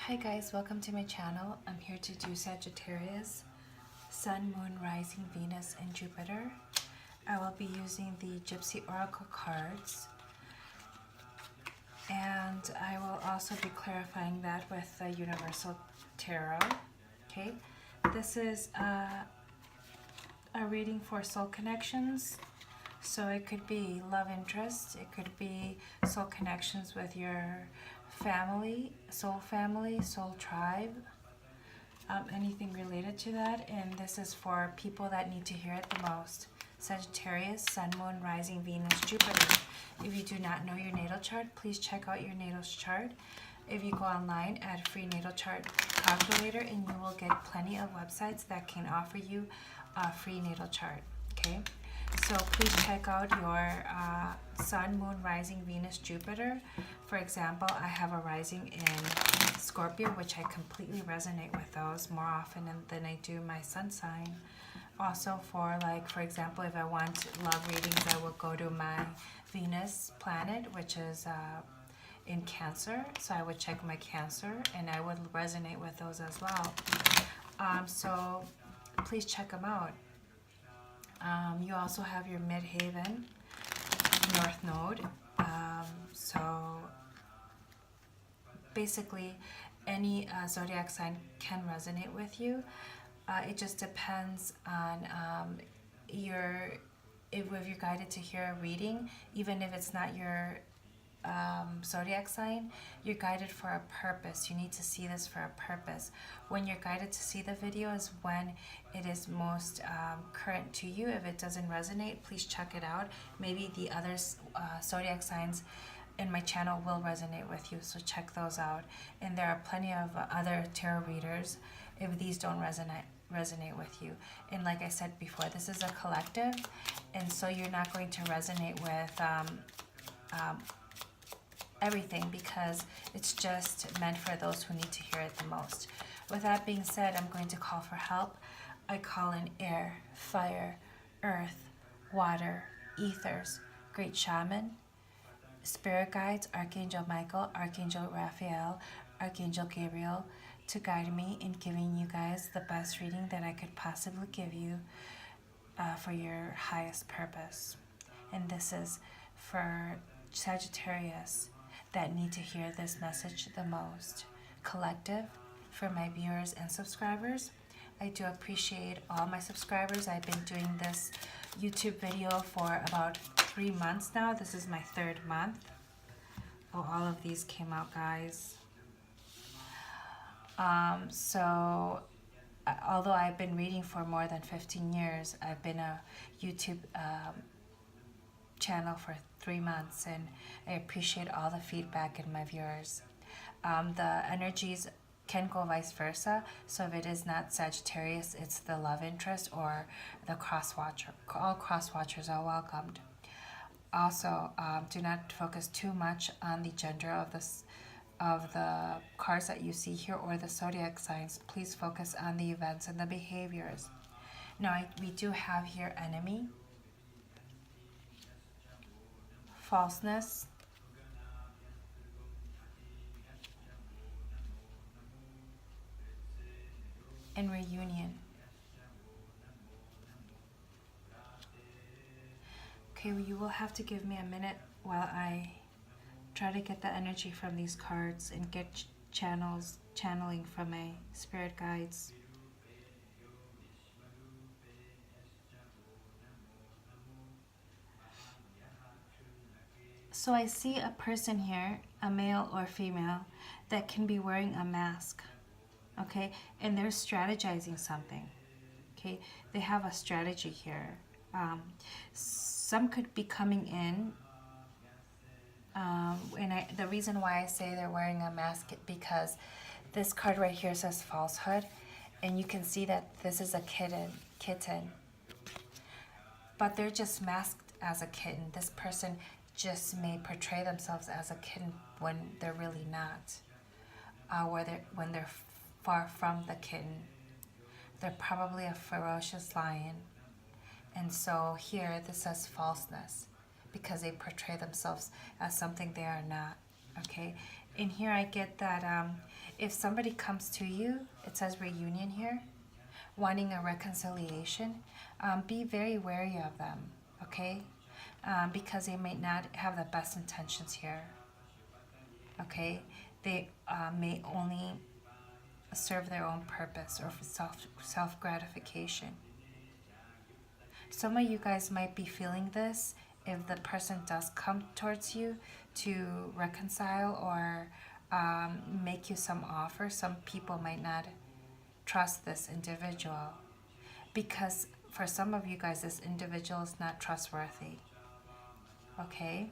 Hi guys, welcome to my channel. I'm here to do Sagittarius, Sun, Moon, Rising, Venus, and Jupiter. I will be using the Gypsy Oracle cards, and I will also be clarifying that with the Universal Tarot. Okay, this is a reading for soul connections. So it could be love interest, it could be soul connections with your family, soul tribe, anything related to that. And this is for people that need to hear it the most. Sagittarius, Sun, Moon, Rising, Venus, Jupiter. If you do not know your natal chart, please check out your natal chart. If you go online at free natal chart calculator, and you will get plenty of websites that can offer you a free natal chart. Okay, so please check out your Sun, Moon, Rising, Venus, Jupiter. For example, I have a rising in Scorpio, which I completely resonate with those more often than I do my sun sign. Also, for example, if I want love readings, I will go to my Venus planet, which is in Cancer. So I would check my Cancer, and I would resonate with those as well. So please check them out. You also have your Midhaven North Node. So basically, any zodiac sign can resonate with you. It just depends on if you're guided to hear a reading, even if it's not your zodiac sign, you're guided for a purpose. You need to see this for a purpose. When you're guided to see the video is when it is most current to you. If it doesn't resonate, please check it out. Maybe the other zodiac signs in my channel will resonate with you, so check those out. And there are plenty of other tarot readers if these don't resonate with you. And like I said before, this is a collective, and so you're not going to resonate with everything, because it's just meant for those who need to hear it the most. With that being said, I'm going to call for help. I call in air, fire, earth, water, ethers, great shaman, spirit guides, Archangel Michael, Archangel Raphael, Archangel Gabriel, to guide me in giving you guys the best reading that I could possibly give you for your highest purpose. And this is for Sagittarius that need to hear this message the most. Collective, for my viewers and subscribers. I do appreciate all my subscribers. I've been doing this YouTube video for about 3 months now. This is my 3rd month. Oh, all of these came out, guys. So although I've been reading for more than 15 years, I've been a YouTube channel for 3 months, and I appreciate all the feedback and my viewers. The energies can go vice versa. So if it is not Sagittarius, it's the love interest or the cross watcher. All cross watchers are welcomed. Also, do not focus too much on the gender of the cards that you see here or the zodiac signs. Please focus on the events and the behaviors. Now, we do have here enemy, falseness, and reunion. Okay, well, you will have to give me a minute while I try to get the energy from these cards and get channeling from my spirit guides. So I see a person here, a male or female, that can be wearing a mask. Okay, and they're strategizing something. Okay, they have a strategy here. Some could be coming in, and the reason why I say they're wearing a mask, because this card right here says falsehood, and you can see that this is a kitten, but they're just masked as a kitten. This person just may portray themselves as a kitten when they're really not, when they're far from the kitten. They're probably a ferocious lion. And so here this says falseness, because they portray themselves as something they are not. Okay, In here, I get that if somebody comes to you, it says reunion here, wanting a reconciliation, be very wary of them, okay? Because they may not have the best intentions here, okay? They may only serve their own purpose or for self gratification. Some of you guys might be feeling this if the person does come towards you to reconcile or make you some offer. Some people might not trust this individual because for some of you guys, this individual is not trustworthy. Okay?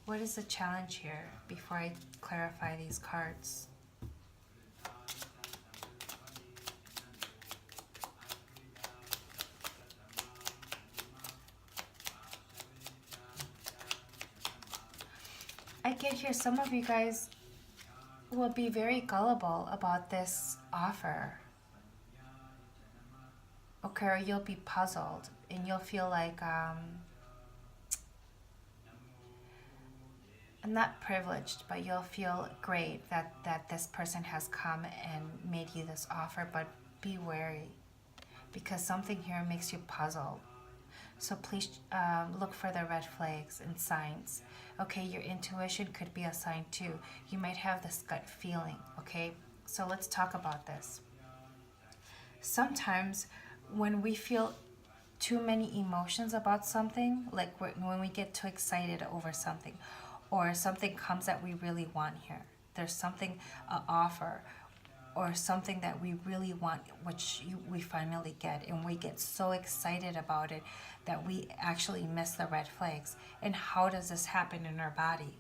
What is the challenge here before I clarify these cards? I get here some of you guys will be very gullible about this offer. Okay, or you'll be puzzled and you'll feel like not privileged, but you'll feel great that this person has come and made you this offer, but be wary because something here makes you puzzled. So please look for the red flags and signs. Okay, your intuition could be a sign too. You might have this gut feeling, okay? So let's talk about this. Sometimes when we feel too many emotions about something, like when we get too excited over something, or something comes that we really want here, there's something, an offer, or something that we really want, we finally get, and we get so excited about it that we actually miss the red flags. And how does this happen in our body?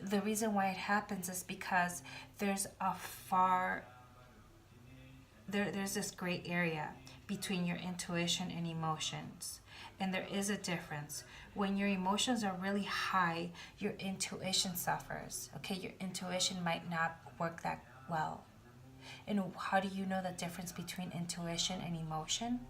The reason why it happens is because there's this gray area between your intuition and emotions. And there is a difference. When your emotions are really high, your intuition suffers. Okay, your intuition might not work that well. And how do you know the difference between intuition and emotion?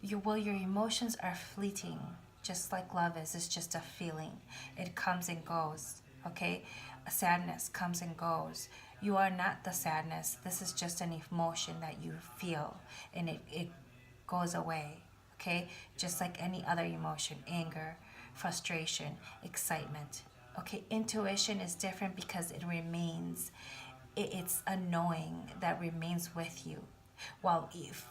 Your emotions are fleeting, just like love is. It's just a feeling. It comes and goes, okay? Sadness comes and goes. You are not the sadness. This is just an emotion that you feel, and it goes away, okay? Just like any other emotion, anger, frustration, excitement. Okay, intuition is different because it remains. It's a knowing that remains with you. While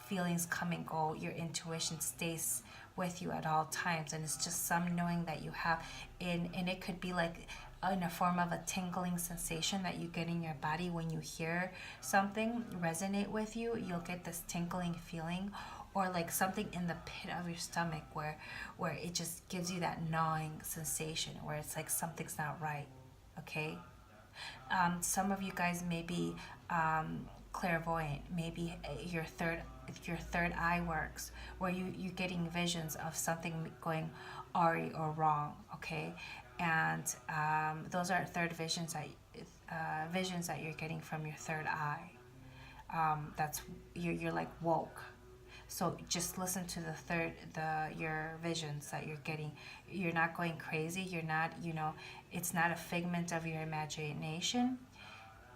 feelings come and go, your intuition stays with you at all times, and it's just some knowing that you have, and it could be like in a form of a tingling sensation that you get in your body when you hear something resonate with you. You'll get this tingling feeling, or like something in the pit of your stomach where it just gives you that gnawing sensation where it's like something's not right. Okay. Some of you guys may be clairvoyant. Maybe your third eye works, where you're getting visions of something going awry or wrong. Okay, and those are visions that you're getting from your third eye. That's you're like woke. So just listen to your visions that you're getting. You're not going crazy. You're not, it's not a figment of your imagination.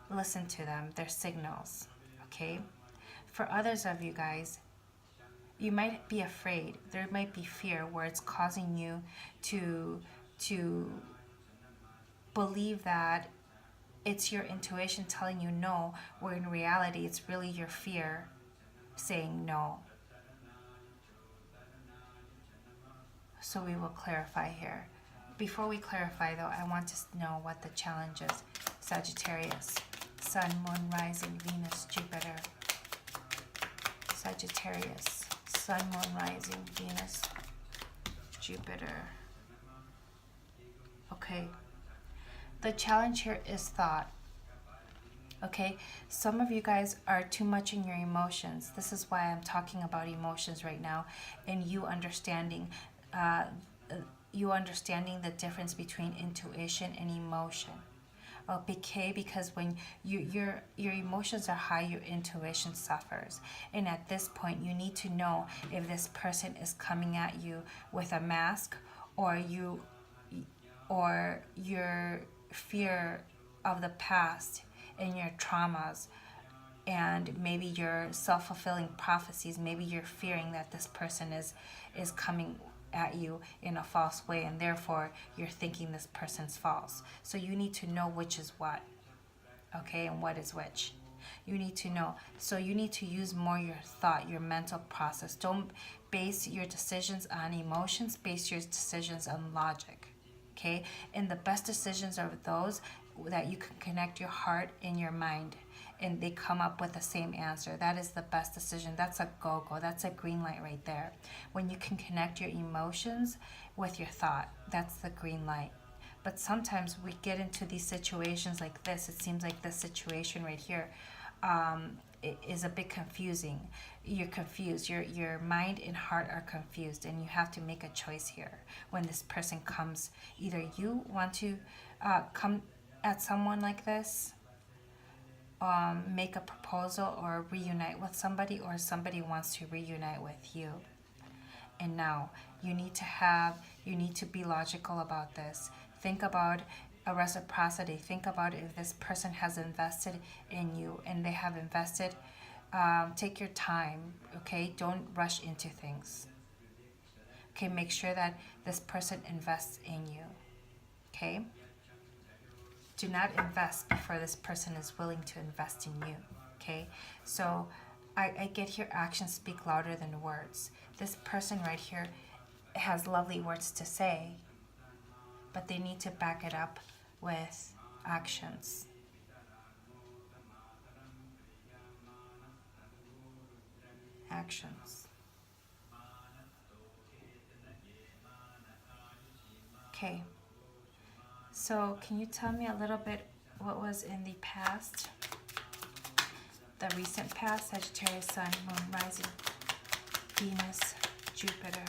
Listen to them. They're signals, okay? For others of you guys, you might be afraid. There might be fear where it's causing you to believe that it's your intuition telling you no, where in reality it's really your fear saying no. So we will clarify here. Before we clarify though, I want to know what the challenge is. Sagittarius, Sun, Moon, Rising, Venus, Jupiter. Sagittarius, Sun, Moon, Rising, Venus, Jupiter. Okay. The challenge here is thought. Okay, some of you guys are too much in your emotions. This is why I'm talking about emotions right now, and you understanding the difference between intuition and emotion. Okay, because when your emotions are high, your intuition suffers. And at this point, you need to know if this person is coming at you with a mask, or your fear of the past and your traumas, and maybe your self-fulfilling prophecies. Maybe you're fearing that this person is coming at you in a false way, and therefore you're thinking this person's false. So you need to know which is what, okay, and what is which. You need to know. So you need to use more your thought, your mental process. Don't base your decisions on emotions, base your decisions on logic, okay? And the best decisions are those that you can connect your heart and your mind, and they come up with the same answer. That is the best decision. That's a go-go. That's a green light right there. When you can connect your emotions with your thought, that's the green light. But sometimes we get into these situations like this. It seems like this situation right here is a bit confusing. You're confused. Your mind and heart are confused, and you have to make a choice here. When this person comes, either you want to come at someone like this, make a proposal or reunite with somebody, or somebody wants to reunite with you. And now you need to be logical about this. Think about a reciprocity. Think about if this person has invested in you and they have invested. Take your time, okay? Don't rush into things. Okay, make sure that this person invests in you, okay? Do not invest before this person is willing to invest in you, okay? So I get here, actions speak louder than words. This person right here has lovely words to say, but they need to back it up with actions. Actions. Okay. So can you tell me a little bit what was in the past? The recent past: Sagittarius, Sun, Moon, Rising, Venus, Jupiter.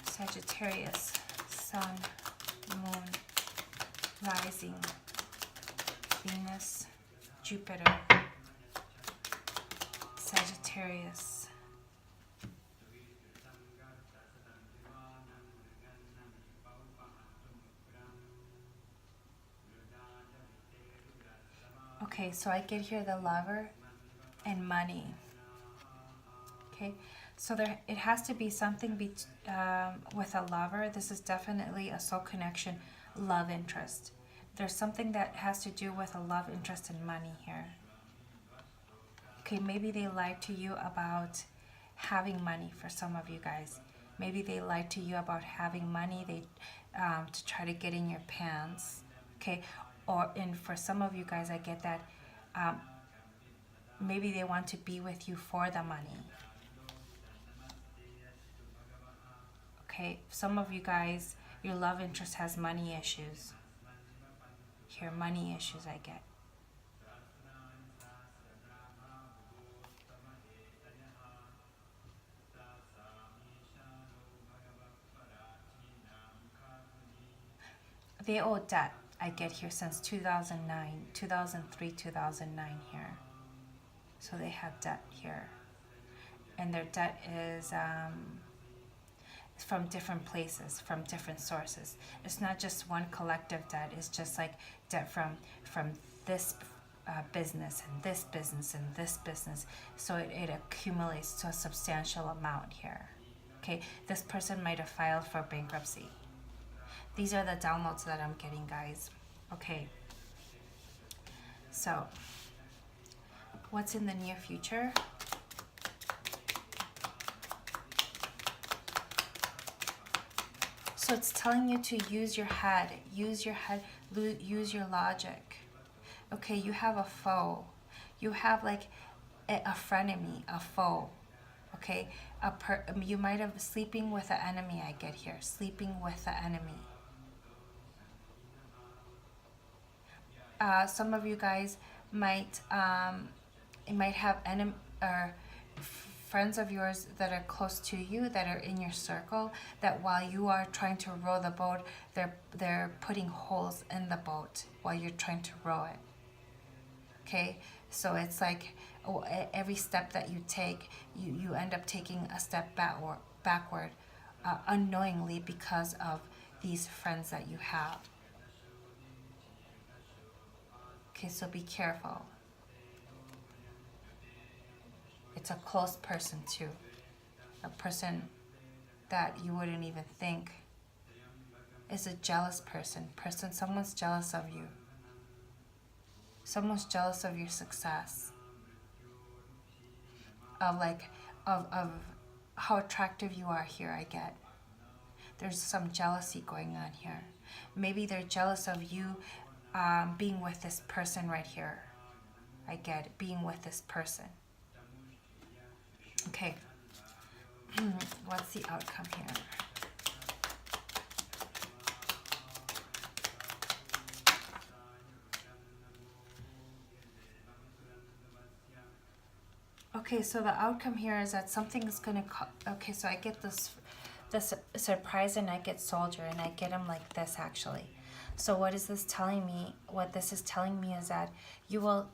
Sagittarius, Sun, Moon, Rising, Venus, Jupiter. Sagittarius. Okay, so I get here the Lover and money. Okay, so it has to be something with a lover. This is definitely a soul connection, love interest. There's something that has to do with a love interest and money here. Okay, maybe they lied to you about having money. For some of you guys, maybe they lied to you about having money. They to try to get in your pants. Okay, and for some of you guys, I get that maybe they want to be with you for the money. Okay, some of you guys, your love interest has money issues. Here, money issues I get. They owe debt, I get here, since 2009, 2003, 2009 here. So they have debt here. And their debt is from different places, from different sources. It's not just one collective debt. It's just like debt from this business and this business and this business. So it accumulates to a substantial amount here. Okay, this person might have filed for bankruptcy. These are the downloads that I'm getting, guys. Okay. So, what's in the near future? So it's telling you to use your head, use your logic. Okay, you have a foe. You have like a frenemy, a foe. Okay, you might have sleeping with an enemy. I get here, sleeping with the enemy. Some of you guys might have friends of yours that are close to you, that are in your circle, that while you are trying to row the boat, they're putting holes in the boat while you're trying to row it. Okay, so it's like every step that you take, you end up taking a step backward unknowingly, because of these friends that you have. Okay, so be careful. It's a close person too. A person that you wouldn't even think is a jealous person. Someone's jealous of you. Someone's jealous of your success. Of how attractive you are here, I get. There's some jealousy going on here. Maybe they're jealous of you being with this person right here. I get it, being with this person. Okay. What's the outcome here? Okay, so the outcome here is that something is going to... Okay, so I get this surprise, and I get soldier, and I get him like this, actually. So what is this telling me? What this is telling me is that you will...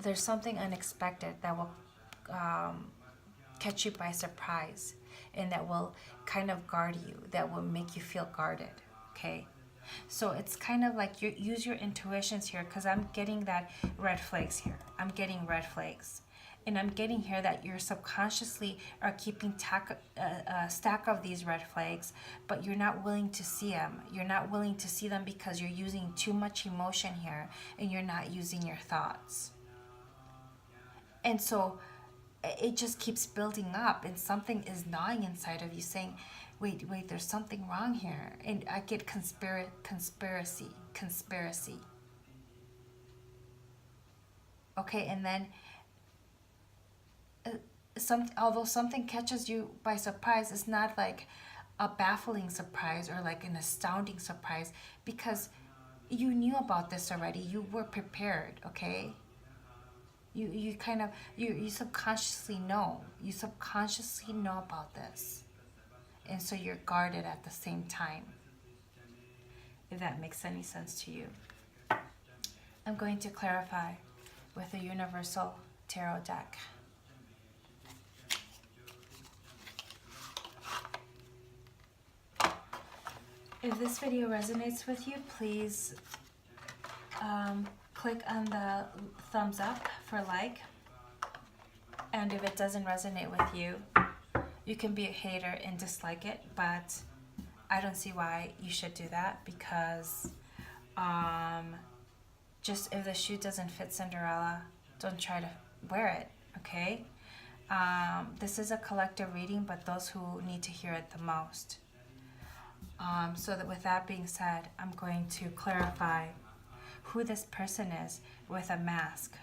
There's something unexpected that will catch you by surprise, and that will kind of guard you, that will make you feel guarded, okay? So it's kind of like you use your intuitions here, because I'm getting that red flags here. I'm getting red flags. And I'm getting here that you're subconsciously are keeping a stack of these red flags, but you're not willing to see them. You're not willing to see them because you're using too much emotion here, and you're not using your thoughts. And so it just keeps building up, and something is gnawing inside of you saying, wait, there's something wrong here. And I get conspiracy. Okay, and then although something catches you by surprise, it's not like a baffling surprise or like an astounding surprise, because you knew about this already. You were prepared, okay? You subconsciously know. You subconsciously know about this. And so you're guarded at the same time. If that makes any sense to you. I'm going to clarify with a Universal Tarot deck. If this video resonates with you, please click on the thumbs up for like. And if it doesn't resonate with you, you can be a hater and dislike it, but I don't see why you should do that, because just if the shoe doesn't fit Cinderella, don't try to wear it, okay? This is a collective reading, but those who need to hear it the most. So that with that being said, I'm going to clarify who this person is with a mask.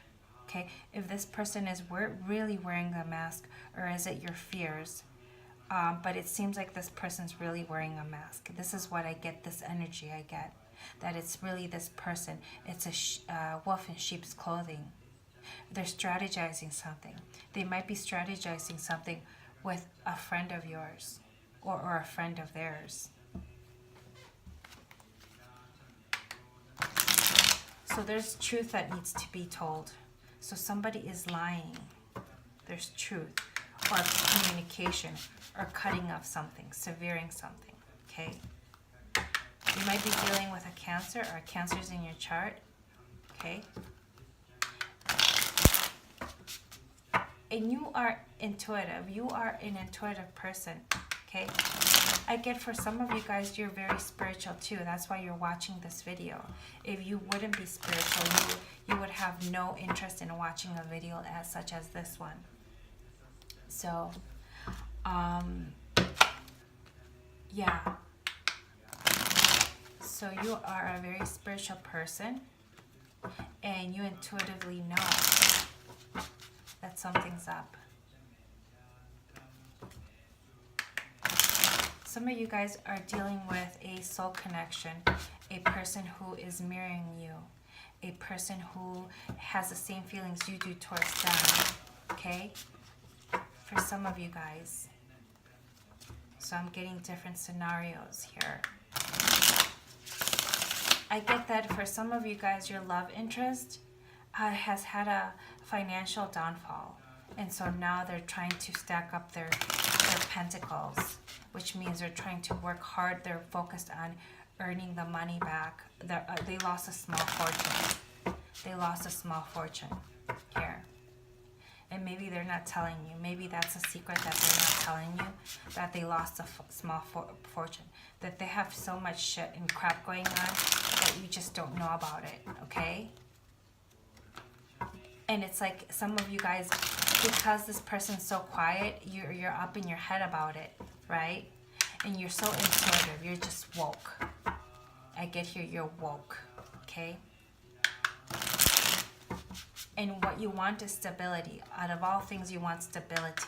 Okay, if this person is really wearing a mask, or is it your fears? But it seems like this person's really wearing a mask. This is what I get, this energy I get, that it's really this person. It's a wolf in sheep's clothing. They're strategizing something. They might be strategizing something with a friend of yours, or a friend of theirs. So there's truth that needs to be told. So somebody is lying. There's truth, or communication, or cutting off something, severing something, okay? You might be dealing with a Cancer, or Cancer's in your chart, okay? And you are intuitive. You are an intuitive person, okay? I get for some of you guys, you're very spiritual too. That's why you're watching this video. If you wouldn't be spiritual, you would have no interest in watching a video such as this one. So, yeah. So you are a very spiritual person, and you intuitively know that something's up. Some of you guys are dealing with a soul connection, a person who is mirroring you, a person who has the same feelings you do towards them, okay? For some of you guys. So I'm getting different scenarios here. I get that for some of you guys, your love interest has had a financial downfall. And so now they're trying to stack up their pentacles which means they're trying to work hard. They're focused on earning the money back. They lost a small fortune. They lost a small fortune here. And maybe they're not telling you. Maybe that's a secret that they're not telling you, that they lost a small fortune. That they have so much shit and crap going on that you just don't know about it, okay? And it's like some of you guys, because this person's so quiet, you're up in your head about it, right? And you're so intuitive. You're just woke. I get here, you're woke, okay? And what you want is stability. Out of all things, you want stability.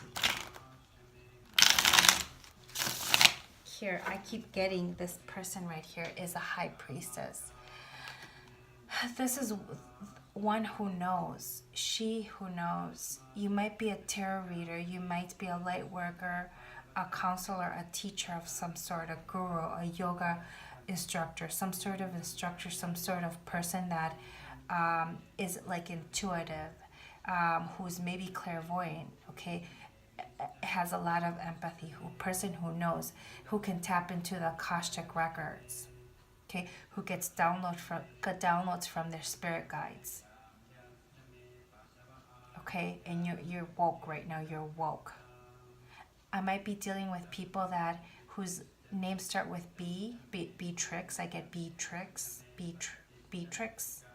Here, I keep getting this person right here is a high priestess. This is one who knows. She who knows. You might be a tarot reader. You might be a light worker, a counselor, a teacher of some sort, a guru, a yoga instructor, some sort of instructor, some sort of person that is like intuitive, who's maybe clairvoyant, okay, has a lot of empathy, person who knows, who can tap into the Akashic records, okay, who gets downloads from their spirit guides, okay, and you're woke right now. You're woke. I might be dealing with people that whose names start with B, Beatrix. I get Beatrix, Beatrix.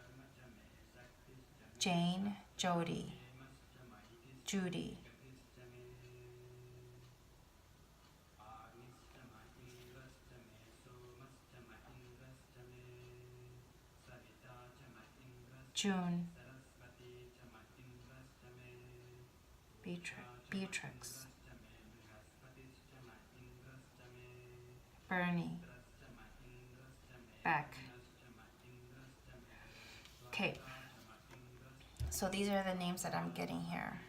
Jane, Jody, Judy. June, Beatrix, Bernie, Beck. Okay, so these are the names that I'm getting here.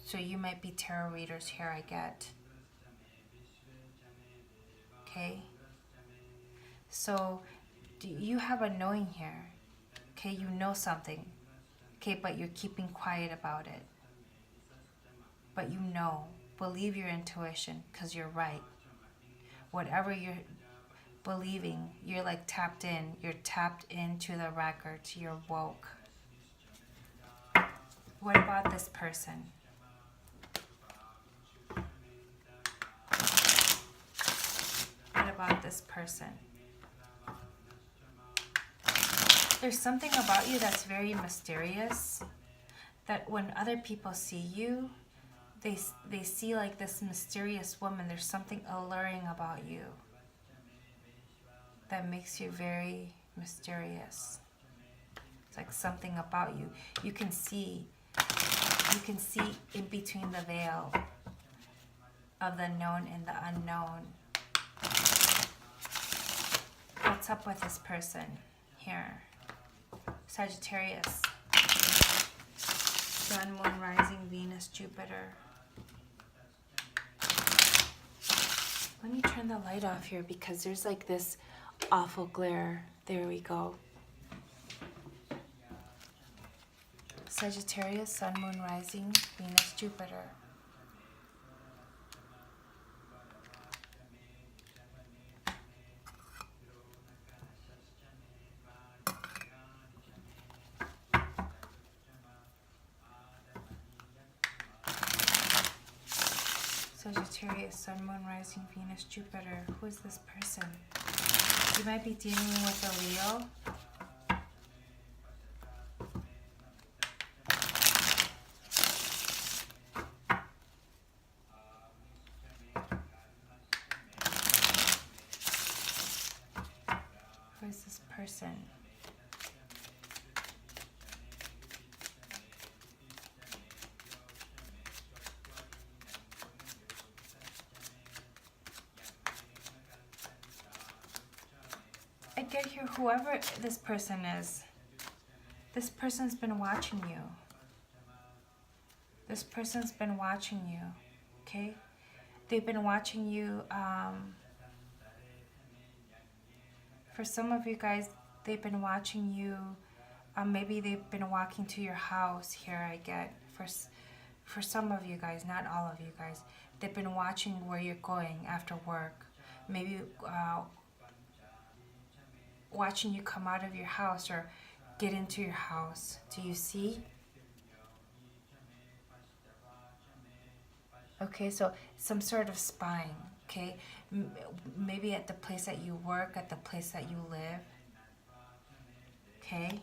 So you might be tarot readers here, I get. Okay. So you have a knowing here. Okay, you know something. Okay, but you're keeping quiet about it. But you know. Believe your intuition, because you're right. Whatever you're believing, you're like tapped in. You're tapped into the records. You're woke. What about this person? What about this person? There's something about you that's very mysterious, that when other people see you, they see like this mysterious woman. There's something alluring about you that makes you very mysterious. It's like something about you. You can see in between the veil of the known and the unknown. What's up with this person here? Sagittarius. Sun, Moon, Rising, Venus, Jupiter. Let me turn the light off here because there's like this awful glare. There we go. Sagittarius, Sun, Moon, Rising, Venus, Jupiter. Sagittarius, Sun, Moon, Rising, Venus, Jupiter. Who is this person? You might be dealing with a Leo. Who is this person? I get here, whoever this person is, this person's been watching you. This person's been watching you, okay? They've been watching you, for some of you guys, they've been watching you, maybe they've been walking to your house here, I get. for some of you guys, not all of you guys, they've been watching where you're going after work. Maybe watching you come out of your house or get into your house. Do you see? Okay, so some sort of spying. Okay, maybe at the place that you work, at the place that you live. Okay.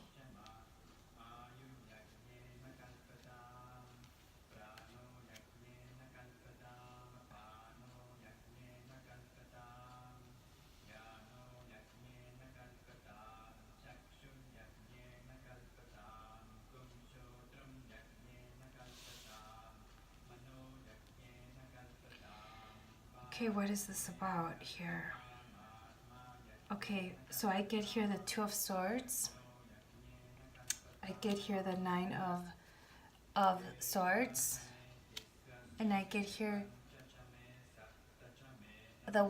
Okay, what is this about here? Okay, so I get here the Two of Swords. I get here the Nine of Swords. And I get here the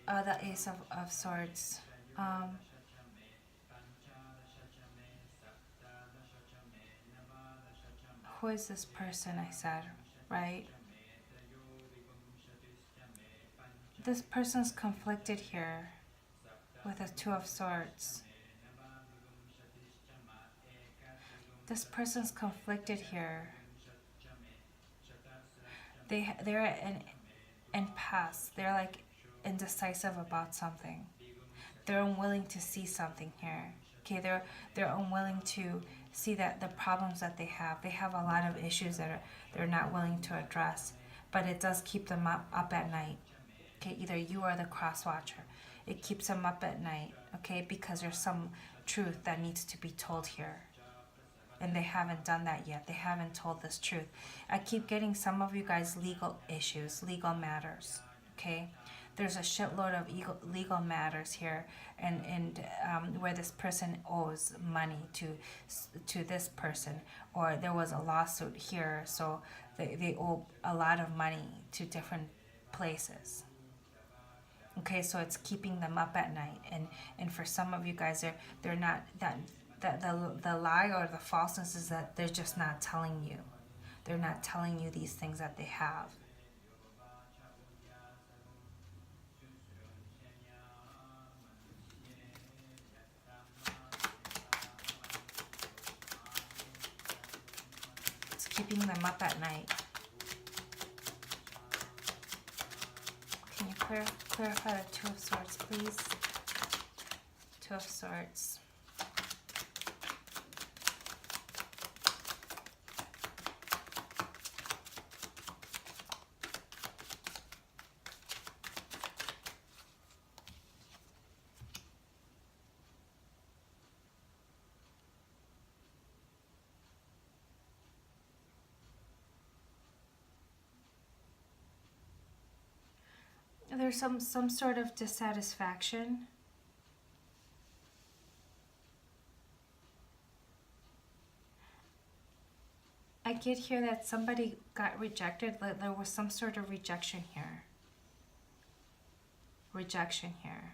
the Ace of Swords. Who is this person, I said, right? This person's conflicted here with a Two of Swords. This person's conflicted here. They're in past. They're like indecisive about something. They're unwilling to see something here. Okay, they're unwilling to see that the problems that they have. They have a lot of issues that they're not willing to address, but it does keep them up at night. Okay, either you or the cross watcher. It keeps them up at night, okay, because there's some truth that needs to be told here. And they haven't done that yet. They haven't told this truth. I keep getting some of you guys legal issues, legal matters, okay? There's a shitload of legal matters here, and where this person owes money to this person, or there was a lawsuit here, so they owe a lot of money to different places. Okay, so it's keeping them up at night, and for some of you guys, they're not that the lie or the falseness is that they're just not telling you. They're not telling you these things that they have. It's keeping them up at night. Can you clarify the Two of Swords, please? Two of Swords. There's some sort of dissatisfaction. I get here that somebody got rejected. Like there was some sort of rejection here. Rejection here.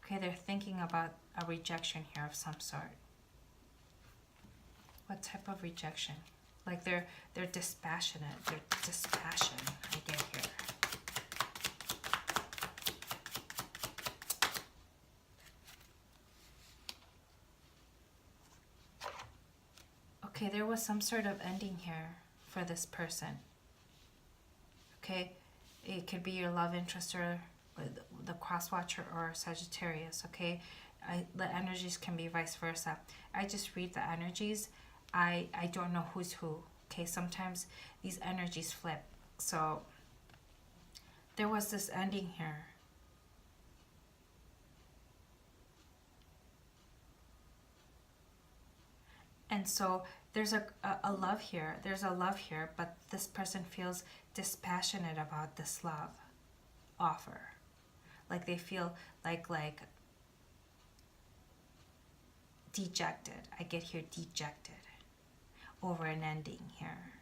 Okay, they're thinking about a rejection here of some sort. What type of rejection? Like they're dispassionate. They're dispassion. I get here. Okay, there was some sort of ending here for this person. Okay, it could be your love interest or the cross watcher or Sagittarius. Okay, the energies can be vice versa. I just read the energies. I don't know who's who. Okay, sometimes these energies flip. So there was this ending here. And so there's a love here. There's a love here, but this person feels dispassionate about this love offer. Like they feel like dejected. I get here dejected over an ending here.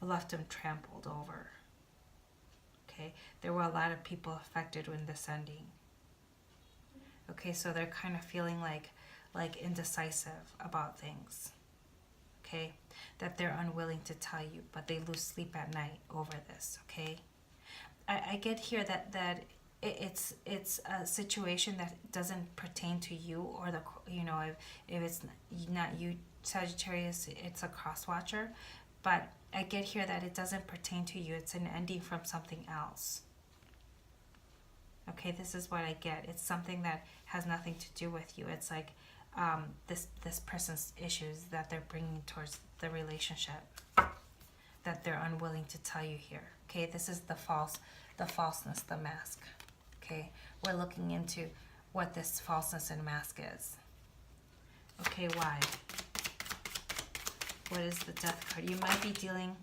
Left them trampled over. Okay, there were a lot of people affected in this ending. Okay, so they're kind of feeling like like indecisive about things, okay? That they're unwilling to tell you, but they lose sleep at night over this, okay? I get here that it's a situation that doesn't pertain to you, or the, you know, if it's not you, Sagittarius, it's a cross watcher, but I get here that it doesn't pertain to you. It's an ending from something else. Okay, this is what I get. It's something that has nothing to do with you. It's like this person's issues that they're bringing towards the relationship, that they're unwilling to tell you here. Okay, this is the falseness, the mask. Okay, we're looking into what this falseness and mask is. Okay, why? What is the Death card? You might be dealing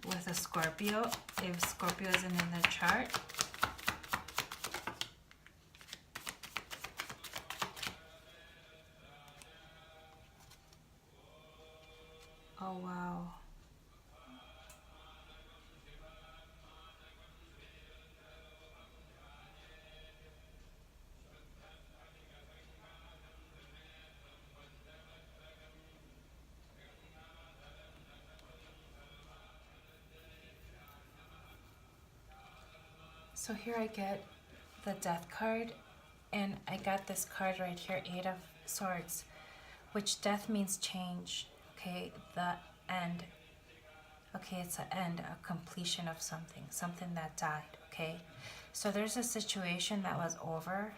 with a Scorpio, if Scorpio isn't in the chart. Oh, wow. So here I get the Death card, and I got this card right here, Eight of Swords, which death means change, okay? The end. Okay, it's an end, a completion of something, something that died, okay? So there's a situation that was over,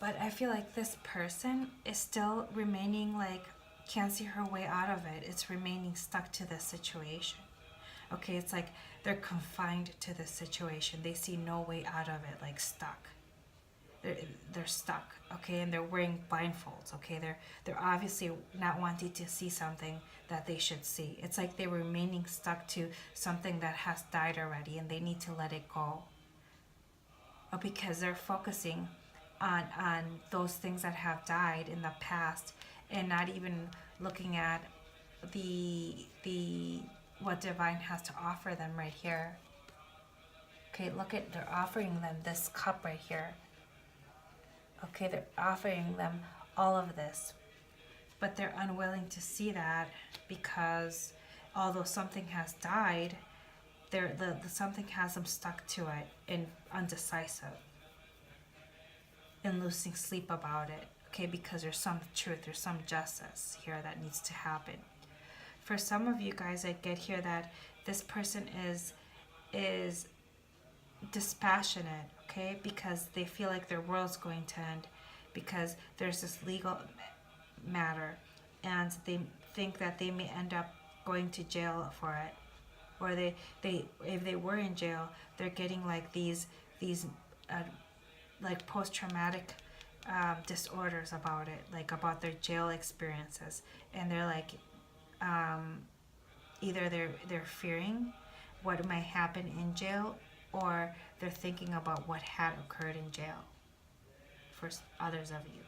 but I feel like this person is still remaining, like, can't see her way out of it. It's remaining stuck to this situation. Okay, it's like they're confined to this situation. They see no way out of it, like stuck. They're stuck, okay, and they're wearing blindfolds, okay? They're obviously not wanting to see something that they should see. It's like they're remaining stuck to something that has died already, and they need to let it go. Because they're focusing on those things that have died in the past, and not even looking at the what divine has to offer them right here. Okay, look at, they're offering them this cup right here. Okay, they're offering them all of this, but they're unwilling to see that, because although something has died, the something has them stuck to it and undecisive and losing sleep about it. Okay, because there's some truth, there's some justice here that needs to happen. For some of you guys, I get here that this person is dispassionate, okay, because they feel like their world's going to end, because there's this legal matter, and they think that they may end up going to jail for it, or they if they were in jail, they're getting like these like post-traumatic disorders about it, like about their jail experiences, and they're like either they're fearing what might happen in jail, or they're thinking about what had occurred in jail for others of you.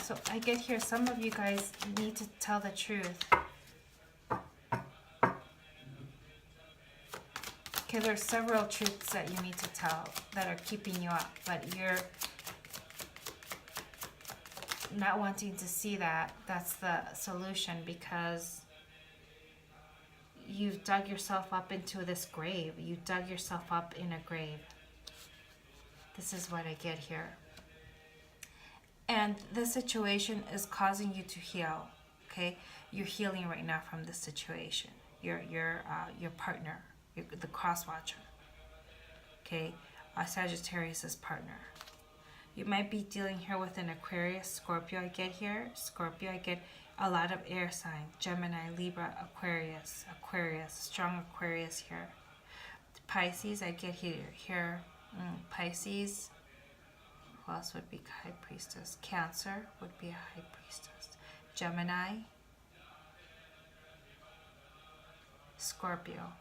So I get here, some of you guys need to tell the truth. Okay, there's several truths that you need to tell that are keeping you up, but you're not wanting to see that. That's the solution, because you've dug yourself up into this grave. You dug yourself up in a grave. This is what I get here. And this situation is causing you to heal, okay? You're healing right now from this situation. Your partner, the cross watcher, okay? Sagittarius' partner. You might be dealing here with an Aquarius, Scorpio. I get here, Scorpio. I get a lot of air sign, Gemini, Libra, Aquarius, strong Aquarius here. Pisces, I get here, Pisces. Who else would be High Priestess? Cancer would be a High Priestess. Gemini. Scorpio.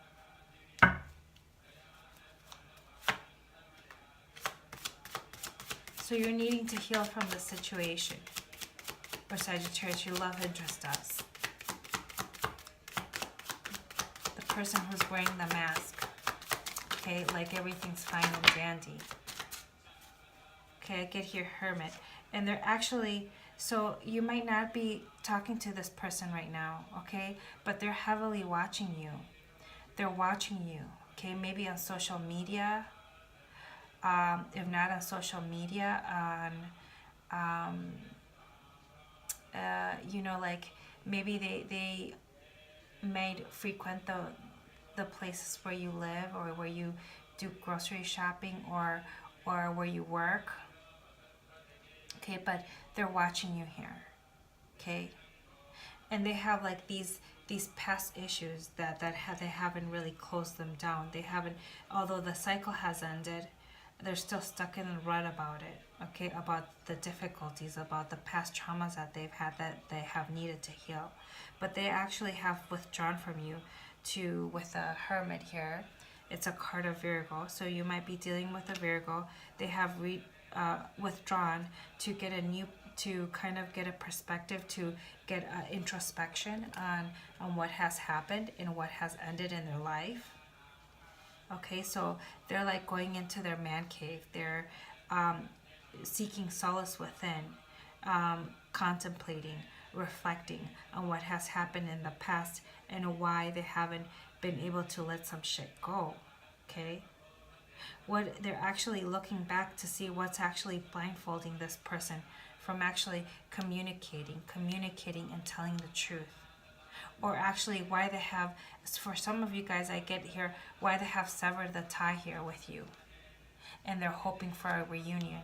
So you're needing to heal from the situation. Or Sagittarius, your love interest does. The person who's wearing the mask. Okay, like everything's fine and dandy. Okay, I get here Hermit. And they're actually, so you might not be talking to this person right now, okay? But they're heavily watching you. They're watching you, okay? Maybe on social media. If not on social media, on, you know, like maybe they might frequent the places where you live or where you do grocery shopping or where you work. Okay, but they're watching you here. Okay, and they have like these past issues that they haven't really closed them down. They haven't, although the cycle has ended, they're still stuck in the rut about it. Okay, about the difficulties, about the past traumas that they've had that they have needed to heal. But they actually have withdrawn from you with a Hermit here. It's a card of Virgo, so you might be dealing with a Virgo. They have withdrawn to get to kind of get a perspective, to get introspection on what has happened and what has ended in their life. Okay, so they're like going into their man cave. They're seeking solace within, contemplating, reflecting on what has happened in the past and why they haven't been able to let some shit go. Okay, what they're actually looking back to see what's actually blindfolding this person from actually communicating and telling the truth. Or actually why they have, for some of you guys I get here, why they have severed the tie here with you. And they're hoping for a reunion.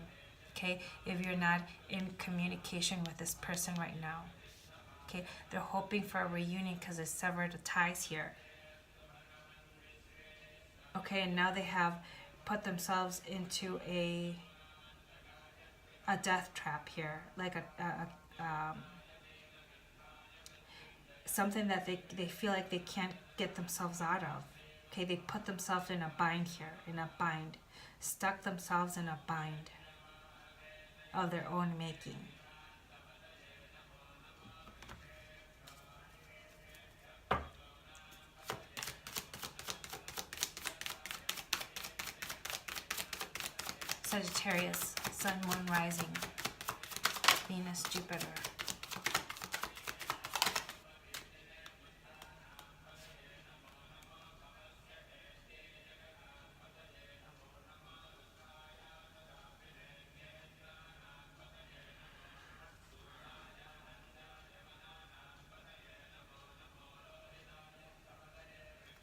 Okay, if you're not in communication with this person right now. Okay, they're hoping for a reunion because they severed the ties here. Okay, and now they have put themselves into a death trap here, like something that they feel like they can't get themselves out of. Okay, they put themselves in a bind here, stuck themselves in a bind of their own making. Sagittarius, Sun, Moon, Rising, Venus, Jupiter.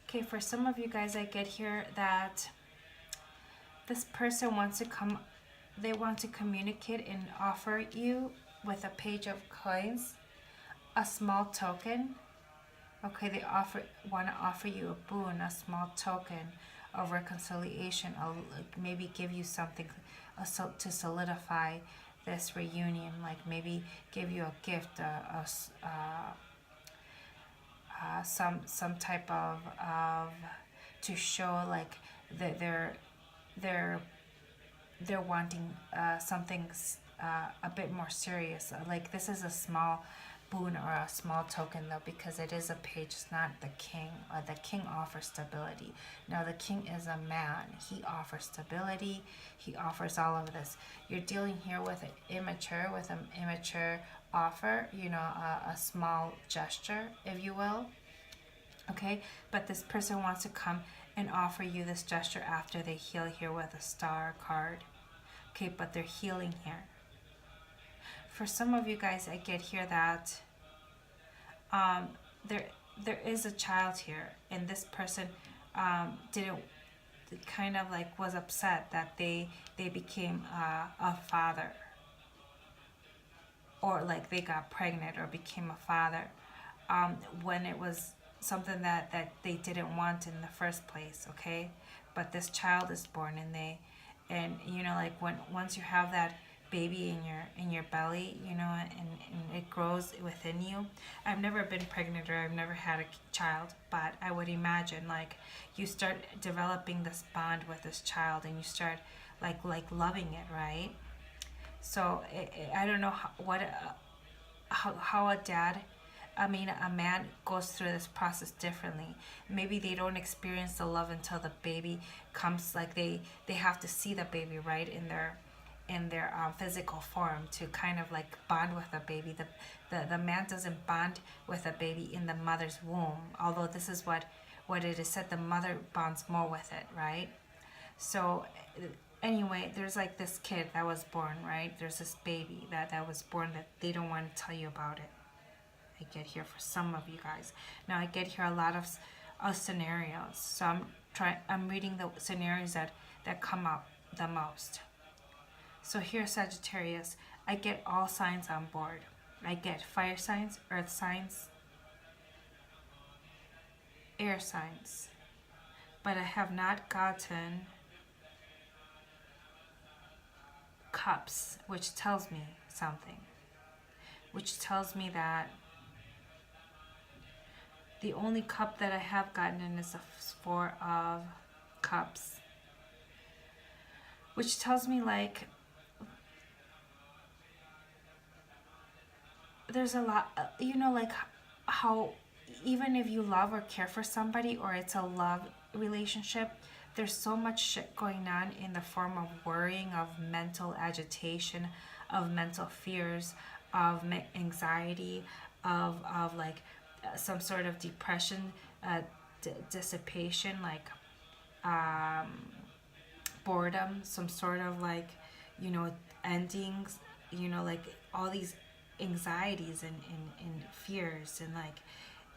Okay, for some of you guys I get here that this person wants to come, they want to communicate and offer you with a page of coins, a small token. Okay, they want to offer you a boon, a small token of reconciliation, or maybe give you something to solidify this reunion, like maybe give you a gift, some type of to show like that they're wanting something a bit more serious. Like this is a small boon or a small token though, because it is a page, it's not the king. The king offers stability. Now the king is a man. He offers stability. He offers all of this. You're dealing here with an immature offer, you know, a small gesture, if you will. Okay, but this person wants to come and offer you this gesture after they heal here with a star card. Okay, but they're healing here. For some of you guys, I get here that there is a child here, and this person kind of like was upset that they became a father, or like they got pregnant or became a father when it was something that they didn't want in the first place. Okay, but this child is born, and you know, like once you have that baby in your belly, you know, and it grows within you. I've never been pregnant or I've never had a child, but I would imagine like you start developing this bond with this child and you start like loving it, right? So I don't know how a dad, I mean a man goes through this process differently. Maybe they don't experience the love until the baby comes, like they have to see the baby, right, in their physical form to kind of like bond with the baby. The man doesn't bond with a baby in the mother's womb, although this is what it is said, the mother bonds more with it, right? So anyway, there's like this kid that was born, right? There's this baby that was born that they don't want to tell you about it. I get here for some of you guys. Now I get here a lot of scenarios. So I'm reading the scenarios that come up the most. So here, Sagittarius, I get all signs on board. I get fire signs, earth signs, air signs. But I have not gotten cups, which tells me something. Which tells me that the only cup that I have gotten in is the Four of Cups. Which tells me like there's a lot, you know, like how even if you love or care for somebody or it's a love relationship, there's so much shit going on in the form of worrying, of mental agitation, of mental fears, of anxiety, of like some sort of depression, dissipation, like boredom, some sort of like, you know, endings, you know, like all these anxieties and fears and like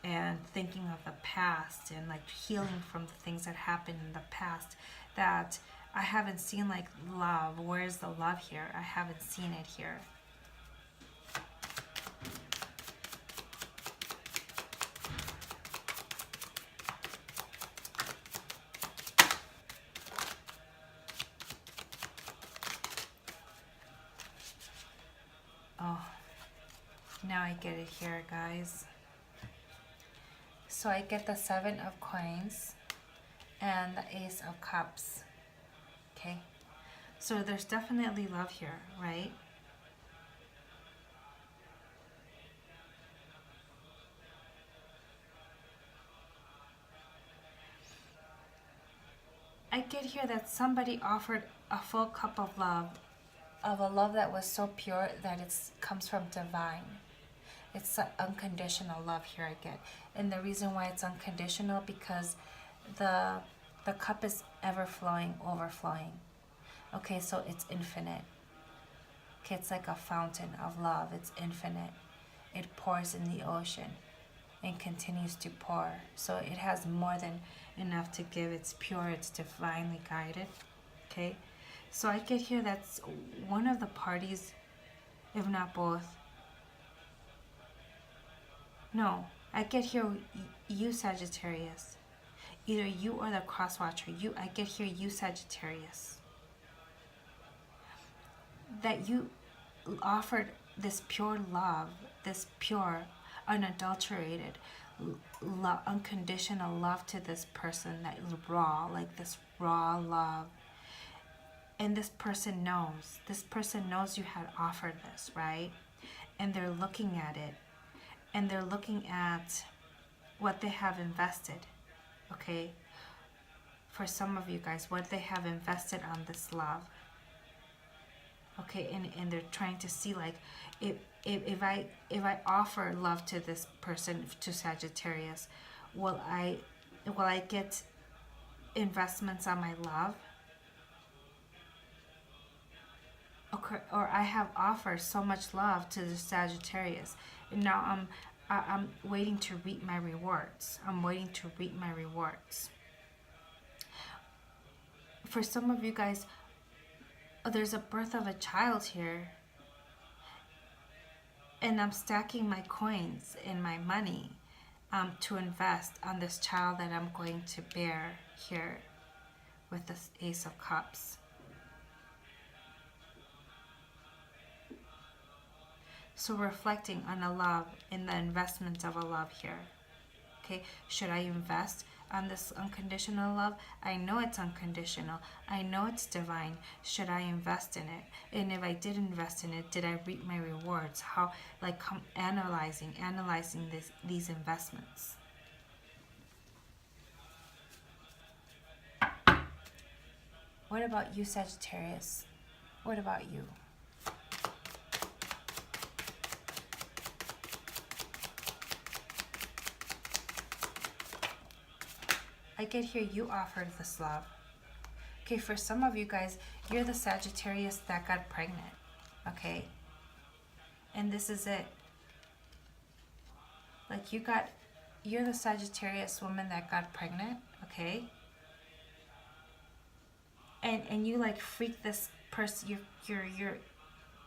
and thinking of the past and like healing from the things that happened in the past that I haven't seen. Like love, where's the love here? I haven't seen it here. Oh, now I get it here, guys. So I get the Seven of Coins and the Ace of Cups. Okay, so there's definitely love here, right? I get here that somebody offered a full cup of love, of a love that was so pure that it comes from divine. It's unconditional love here I get. And the reason why it's unconditional, because the cup is ever flowing, overflowing. Okay, so it's infinite. Okay, it's like a fountain of love. It's infinite. It pours in the ocean and continues to pour. So it has more than enough to give. It's pure. It's divinely guided. Okay, so I get here that's one of the parties, if not both. No, I get here you, Sagittarius. Either you or the cross watcher. I get here you, Sagittarius. That you offered this pure love, this pure, unadulterated, unconditional love to this person that is raw, like this raw love. And this person knows. This person knows you had offered this, right? And they're looking at it. And they're looking at what they have invested, okay? For some of you guys, what they have invested on this love. Okay, and they're trying to see like, if I offer love to this person, to Sagittarius, will I get investments on my love? Okay, or I have offered so much love to the Sagittarius, and now I'm waiting to reap my rewards. I'm waiting to reap my rewards. For some of you guys, there's a birth of a child here, and I'm stacking my coins and my money to invest on this child that I'm going to bear here with this Ace of Cups. So reflecting on a love in the investment of a love here. Okay, should I invest on this unconditional love? I know it's unconditional. I know it's divine. Should I invest in it? And if I did invest in it, did I reap my rewards? How, like, analyzing these investments. What about you, Sagittarius? What about you? I get here you offered this love. Okay, for some of you guys, you're the Sagittarius that got pregnant. Okay? And this is it. Like, you're the Sagittarius woman that got pregnant. Okay? And you like freak this person, your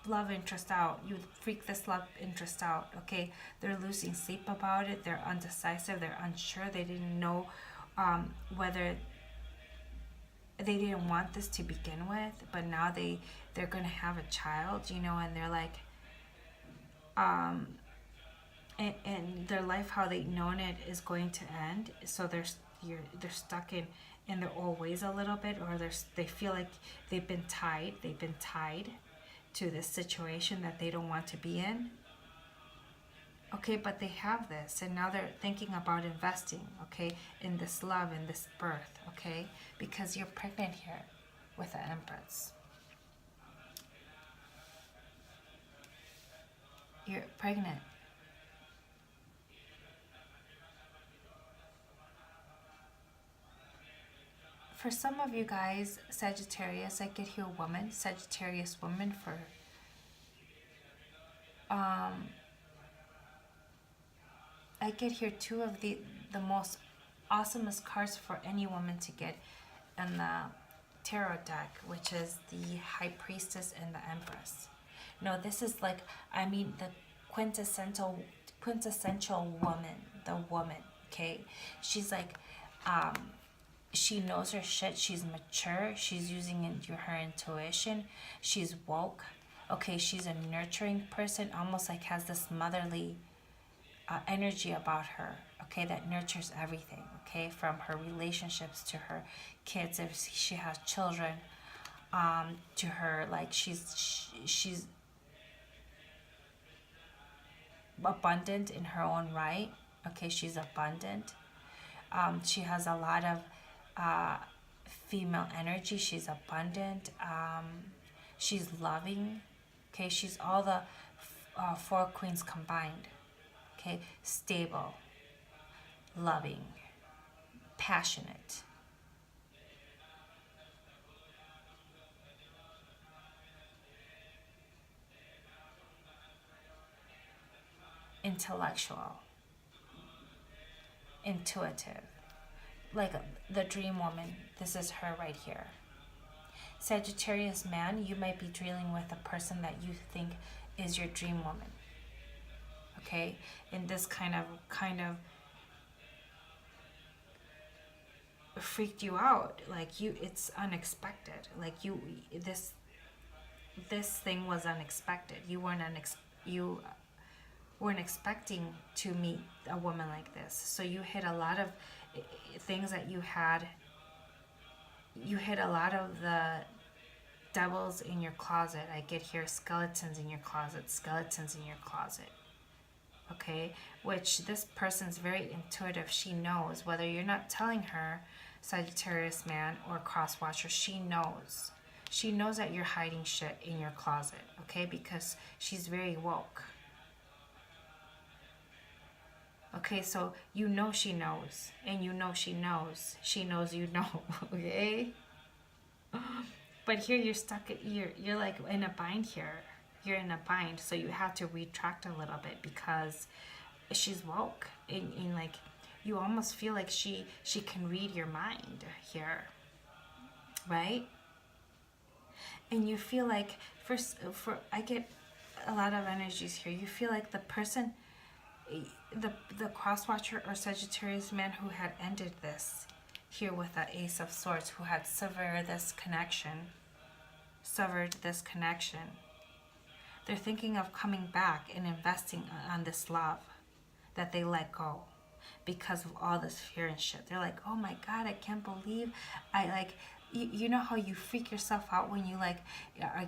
love interest out. You freak this love interest out. Okay? They're losing sleep about it. They're undecisive. They're unsure. They didn't know whether they didn't want this to begin with, but now they're gonna have a child, you know, and they're like, and their life how they've known it is going to end. So they're stuck in their old ways a little bit, or they feel like they've been tied to this situation that they don't want to be in. Okay, but they have this, and now they're thinking about investing, okay, in this love, in this birth, okay, because you're pregnant here with the Empress. You're pregnant. For some of you guys, Sagittarius, I get here woman, Sagittarius woman for I get here two of the most awesomest cards for any woman to get in the tarot deck, which is the High Priestess and the Empress. No, this is like, I mean, the quintessential woman, the woman, okay? She's like, she knows her shit, she's mature, she's using her intuition, she's woke, okay? She's a nurturing person, almost like has this motherly energy about her, okay, that nurtures everything, okay, from her relationships to her kids, if she has children, to her, like, she's abundant in her own right, okay, she's abundant. She has a lot of female energy, she's abundant, she's loving, okay, she's all the four queens combined. Okay, stable, loving, passionate. Intellectual, intuitive, like the dream woman. This is her right here. Sagittarius man, you might be dealing with a person that you think is your dream woman. Okay, and this kind of freaked you out, like it's unexpected, like this thing was unexpected. You weren't expecting to meet a woman like this, so you hit a lot of things that you hit a lot of the devils in your closet. I get here skeletons in your closet. Okay, which this person's very intuitive. She knows, whether you're not telling her, Sagittarius man or cross watcher, she knows that you're hiding shit in your closet, okay, because she's very woke. Okay, so you know she knows, and you know she knows you know. Okay, but here you're stuck, you're like in a bind here. You're in a bind, so you have to retract a little bit because she's woke, and like you almost feel like she can read your mind here, right? And you feel like for I get a lot of energies here. You feel like the person, the cross watcher or Sagittarius man who had ended this here with the Ace of Swords, who had severed this connection. they're thinking of coming back and investing on this love that they let go because of all this fear and shit. They're like, oh my God, I can't believe I like, you know how you freak yourself out when you like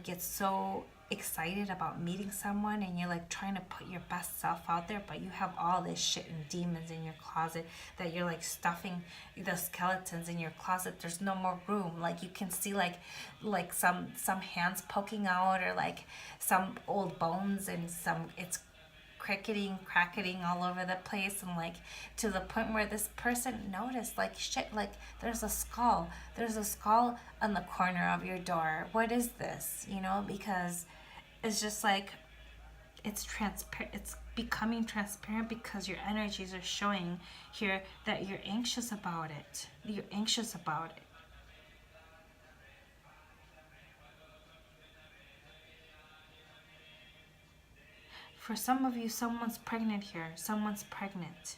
get so excited about meeting someone and you're like trying to put your best self out there, but you have all this shit and demons in your closet that you're like stuffing the skeletons in your closet. There's no more room. Like you can see like some hands poking out, or like some old bones, and it's cracking all over the place, and like to the point where this person noticed like shit, like there's a skull on the corner of your door. What is this? Because it's just like it's transparent. It's becoming transparent because your energies are showing here that you're anxious about it. For some of you, someone's pregnant here. Someone's pregnant.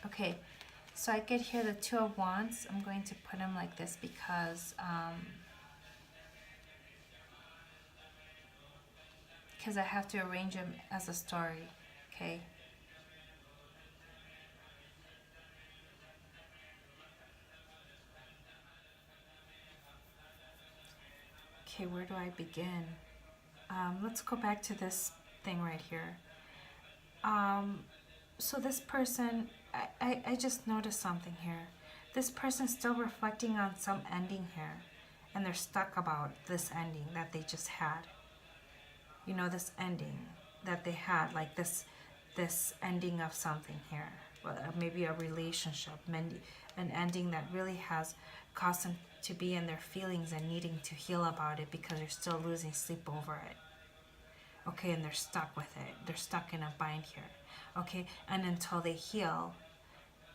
Okay, so I get here the Two of Wands. I'm going to put them like this because I have to arrange them as a story, okay? Okay, where do I begin? Let's go back to this thing right here. So this person, I just noticed something here. This person's still reflecting on some ending here, and they're stuck about this ending that they just had. This ending that they had, like this ending of something here, maybe a relationship, an ending that really has caused them to be in their feelings and needing to heal about it because they're still losing sleep over it. Okay, and they're stuck with it. They're stuck in a bind here. Okay, and until they heal,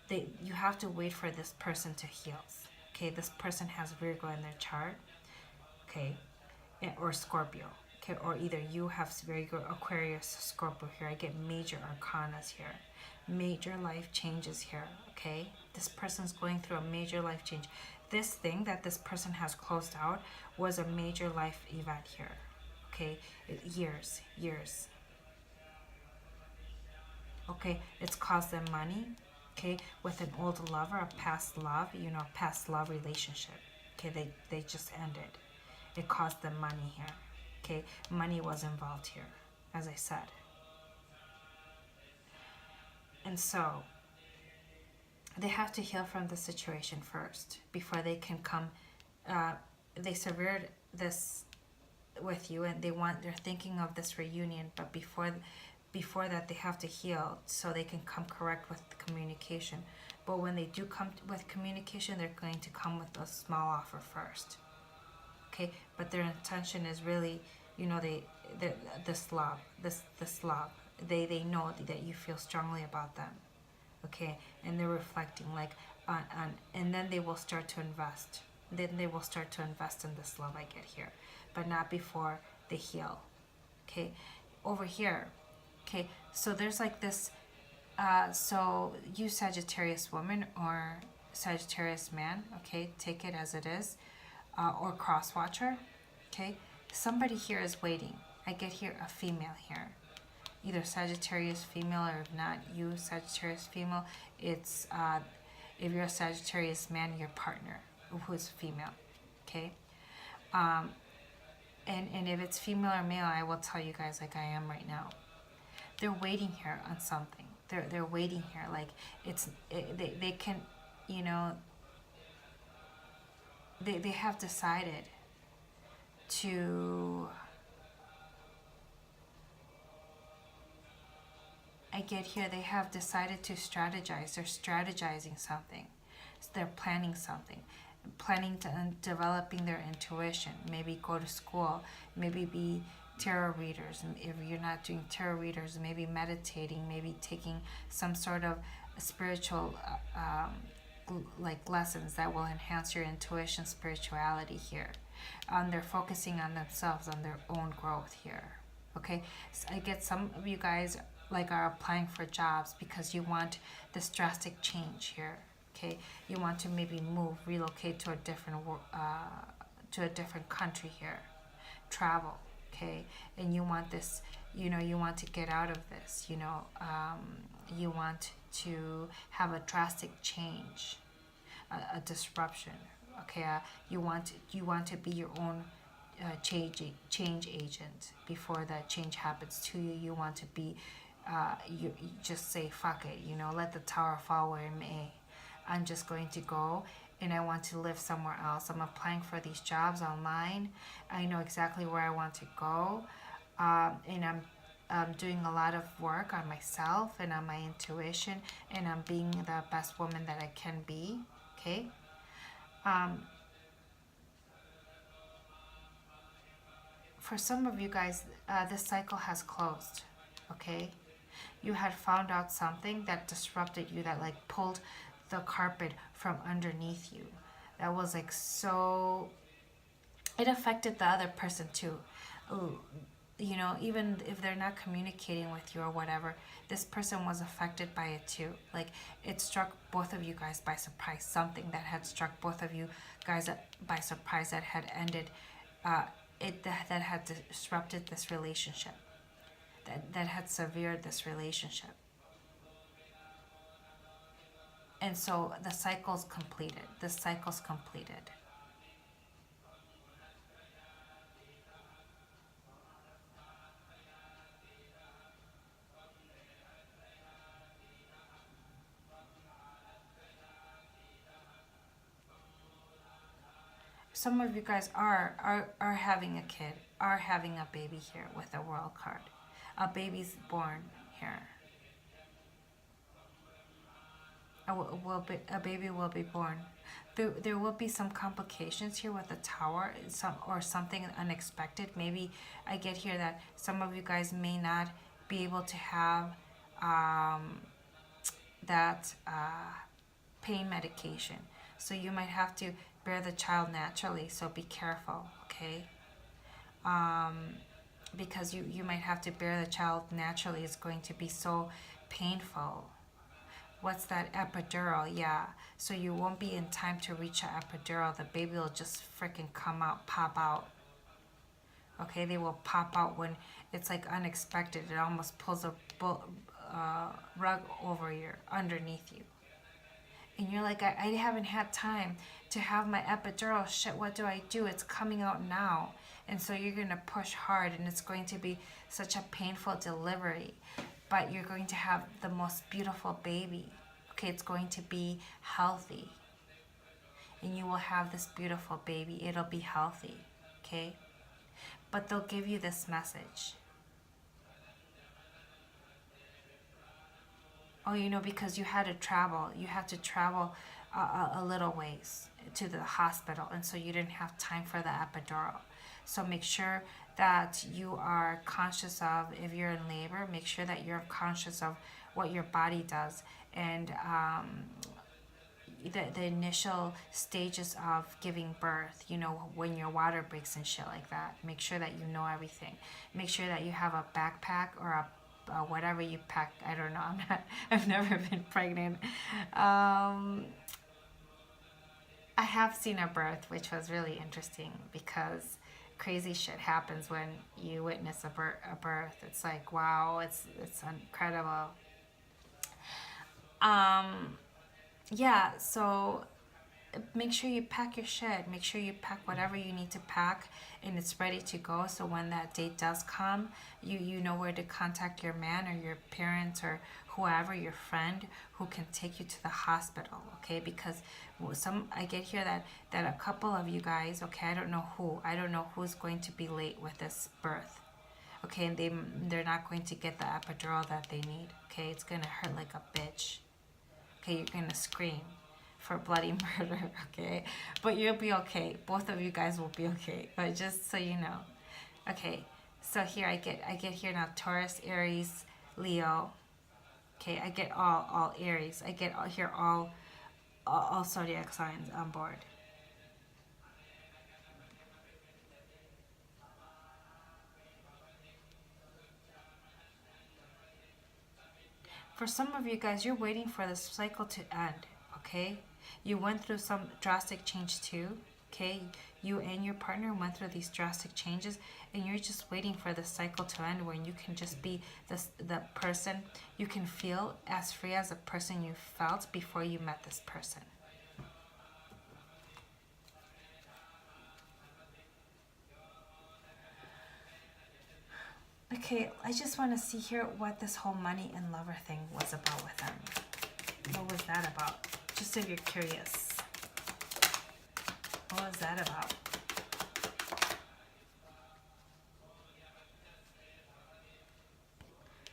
you have to wait for this person to heal. Okay, this person has Virgo in their chart. Okay, or Scorpio. Okay, or either you have Virgo, Aquarius, Scorpio here. I get major arcanas here. Major life changes here. Okay, this person's going through a major life change. This thing that this person has closed out was a major life event here. Okay, years. Okay, it's caused them money. Okay, with an old lover, a past love, past love relationship. Okay, they just ended. It caused them money here. Okay, money was involved here, as I said. And so they have to heal from the situation first before they can come. They severed this with you, and they're thinking of this reunion, but before that they have to heal so they can come correct with the communication. But when they do come with communication, they're going to come with a small offer first. Okay, but their intention is really, this love. They know that you feel strongly about them. Okay, and they're reflecting like on and then they will start to invest. Then they will start to invest in this love I get here, but not before they heal. Okay, over here. Okay, so there's like this. So you Sagittarius woman or Sagittarius man. Okay, take it as it is. Or cross watcher. Okay, somebody here is waiting. I get here a female here, either Sagittarius female, or if not you Sagittarius female, it's if you're a Sagittarius man, your partner who is female. Okay, and if it's female or male, I will tell you guys like I am right now. They're waiting here on something. They're waiting here, like they can, they have decided to, I get here, they have decided to strategize. They're strategizing something. So they're planning something. Planning to developing their intuition. Maybe go to school. Maybe be tarot readers. And if you're not doing tarot readers, maybe meditating. Maybe taking some sort of spiritual like lessons that will enhance your intuition, spirituality here. They're focusing on themselves, on their own growth here. Okay, so I get some of you guys like are applying for jobs because you want this drastic change here. Okay, you want to maybe move, relocate to a different country here, travel. Okay, and you want this, you want to get out of this. You want to have a drastic change, a disruption. Okay, you want to be your own change agent before that change happens to you. You want to be you just say fuck it, let the tower fall where it may. I'm just going to go and I want to live somewhere else. I'm applying for these jobs online. I know exactly where I want to go, and I'm doing a lot of work on myself and on my intuition, and I'm being the best woman that I can be. Okay. For some of you guys, this cycle has closed. Okay, you had found out something that disrupted you, that like pulled the carpet from underneath you. That was like so, it affected the other person too. Ooh, even if they're not communicating with you or whatever, this person was affected by it too. Like it struck both of you guys by surprise. Something that had struck both of you guys by surprise, that had ended, that had disrupted this relationship, that had severed this relationship. And so the cycle's completed. This cycle's completed. Some of you guys are having a kid, are having a baby here with a world card. A baby's born here. A baby will be born. There will be some complications here with the tower, something unexpected. Maybe I get here that some of you guys may not be able to have that pain medication. So you might have to bear the child naturally, so be careful, okay? Because you might have to bear the child naturally. It's going to be so painful. What's that? Epidural, yeah. So you won't be in time to reach an epidural. The baby will just freaking come out, pop out. Okay, they will pop out when it's like unexpected. It almost pulls a rug over underneath you. And you're like, I haven't had time to have my epidural. Shit, what do I do? It's coming out now. And so you're going to push hard, and it's going to be such a painful delivery. But you're going to have the most beautiful baby. Okay, it's going to be healthy. And you will have this beautiful baby. It'll be healthy. Okay? But they'll give you this message. Oh, because you had to travel. You had to travel a little ways to the hospital. And so you didn't have time for the epidural. So make sure that you are conscious of, if you're in labor, make sure that you're conscious of what your body does. And the initial stages of giving birth, when your water breaks and shit like that. Make sure that you know everything. Make sure that you have a backpack or a whatever you pack. I don't know. I've never been pregnant. I have seen a birth, which was really interesting, because crazy shit happens when you witness a birth. It's like, wow, it's incredible. Yeah, so make sure you pack your shit. Make sure you pack whatever you need to pack, and it's ready to go. So when that date does come, you know where to contact your man or your parents or whoever, your friend, who can take you to the hospital. Okay, because I get here that a couple of you guys, okay, I don't know who's going to be late with this birth. Okay, and they're not going to get the epidural that they need. Okay, it's gonna hurt like a bitch. Okay, you're gonna scream for bloody murder, okay? But you'll be okay. Both of you guys will be okay. But just so you know. Okay, so here I get here now Taurus, Aries, Leo. Okay, I get all Aries. I get here all all zodiac signs on board. For some of you guys, you're waiting for this cycle to end, okay? You went through some drastic change too, okay? You and your partner went through these drastic changes, and you're just waiting for the cycle to end where you can just be the person. You can feel as free as the person you felt before you met this person. Okay, I just want to see here what this whole money and lover thing was about with them. What was that about? Just if you're curious. What was that about?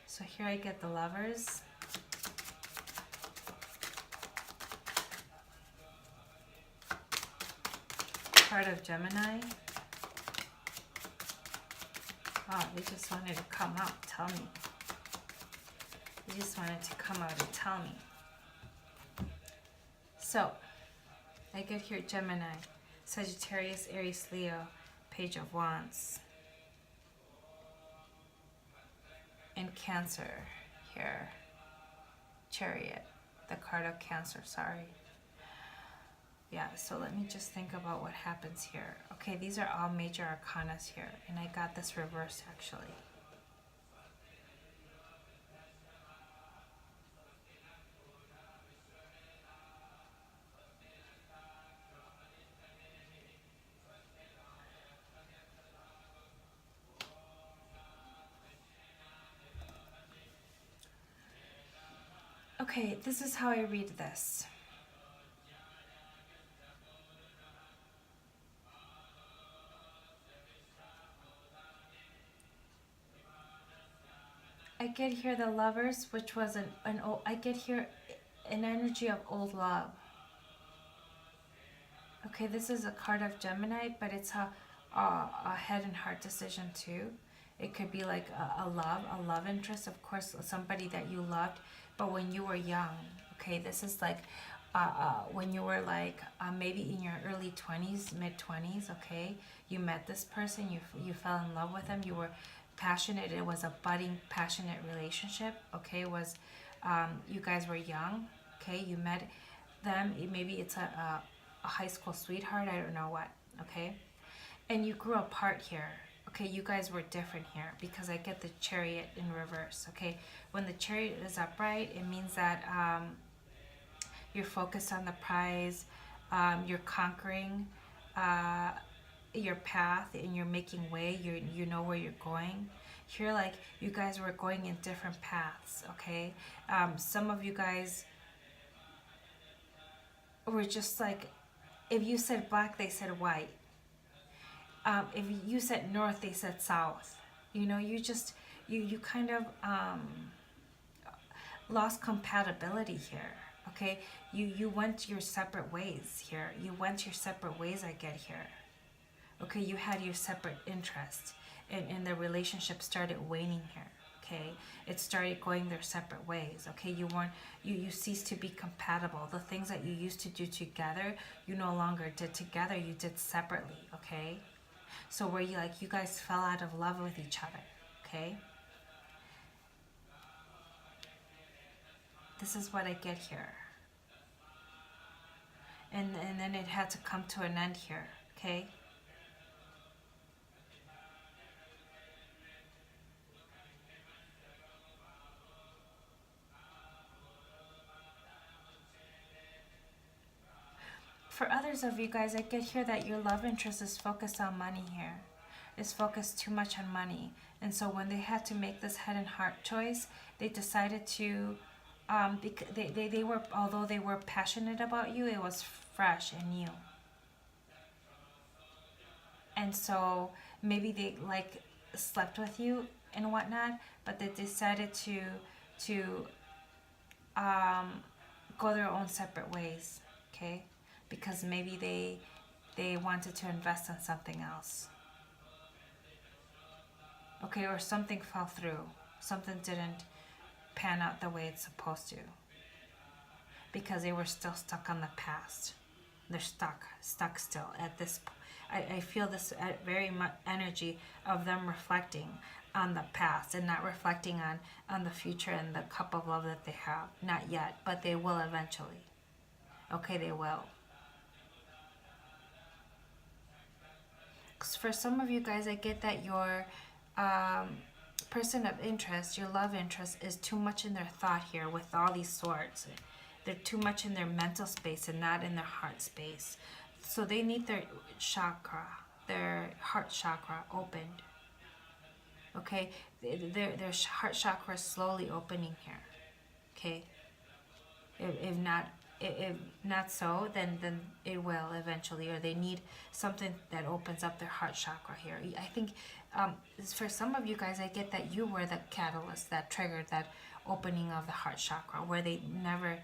So here I get the Lovers. Card of Gemini. Oh, they just wanted to come out, tell me. They just wanted to come out and tell me. So, I get here Gemini, Sagittarius, Aries, Leo, Page of Wands. And Cancer here. Chariot, the card of Cancer, sorry. Yeah, so let me just think about what happens here. Okay, these are all major arcanas here, and I got this reversed actually. Okay, this is how I read this. I get here the Lovers, which was I get here an energy of old love. Okay, this is a card of Gemini, but it's a head and heart decision too. It could be like a love interest, of course, somebody that you loved, but when you were young. Okay, this is like when you were like maybe in your early 20s, mid 20s. Okay, you met this person, you fell in love with them, you were passionate. It was a budding, passionate relationship. Okay, it was you guys were young. Okay, you met them. Maybe it's a high school sweetheart. I don't know what. Okay, and you grew apart here. Okay, you guys were different here because I get the Chariot in reverse. Okay, when the Chariot is upright, it means that you're focused on the prize. You're conquering your path, and you're making way. You know where you're going. Here, like, you guys were going in different paths. Okay, some of you guys were just like, if you said black, they said white. If you said north, they said south. You know, you kind of lost compatibility here. Okay, you went your separate ways here. You went your separate ways, I get here. Okay, you had your separate interests, and the relationship started waning here. Okay, it started going their separate ways. Okay, you ceased to be compatible. The things that you used to do together, you no longer did together. You did separately. Okay, so where you guys fell out of love with each other. Okay, this is what I get here, and then it had to come to an end here. Okay. For others of you guys, I get here that your love interest is focused on money here. Is focused too much on money. And so when they had to make this head and heart choice, they decided to, they were, although they were passionate about you, it was fresh and new. And so maybe they like slept with you and whatnot, but they decided to go their own separate ways. Okay. Because maybe they wanted to invest in something else. Okay, or something fell through. Something didn't pan out the way it's supposed to. because they were still stuck on the past. They're stuck still at this point. I feel this very much energy of them reflecting on the past and not reflecting on the future and the cup of love that they have. Not yet, but they will eventually. Okay, they will. For some of you guys, I get that your person of interest, your love interest, is too much in their thought here with all these swords. They're too much in their mental space and not in their heart space. So they need their chakra, their heart chakra opened. Okay, their heart chakra is slowly opening here. Okay, if not so, then it will eventually, or they need something that opens up their heart chakra here. I think for some of you guys, I get that you were the catalyst that triggered that opening of the heart chakra, where they never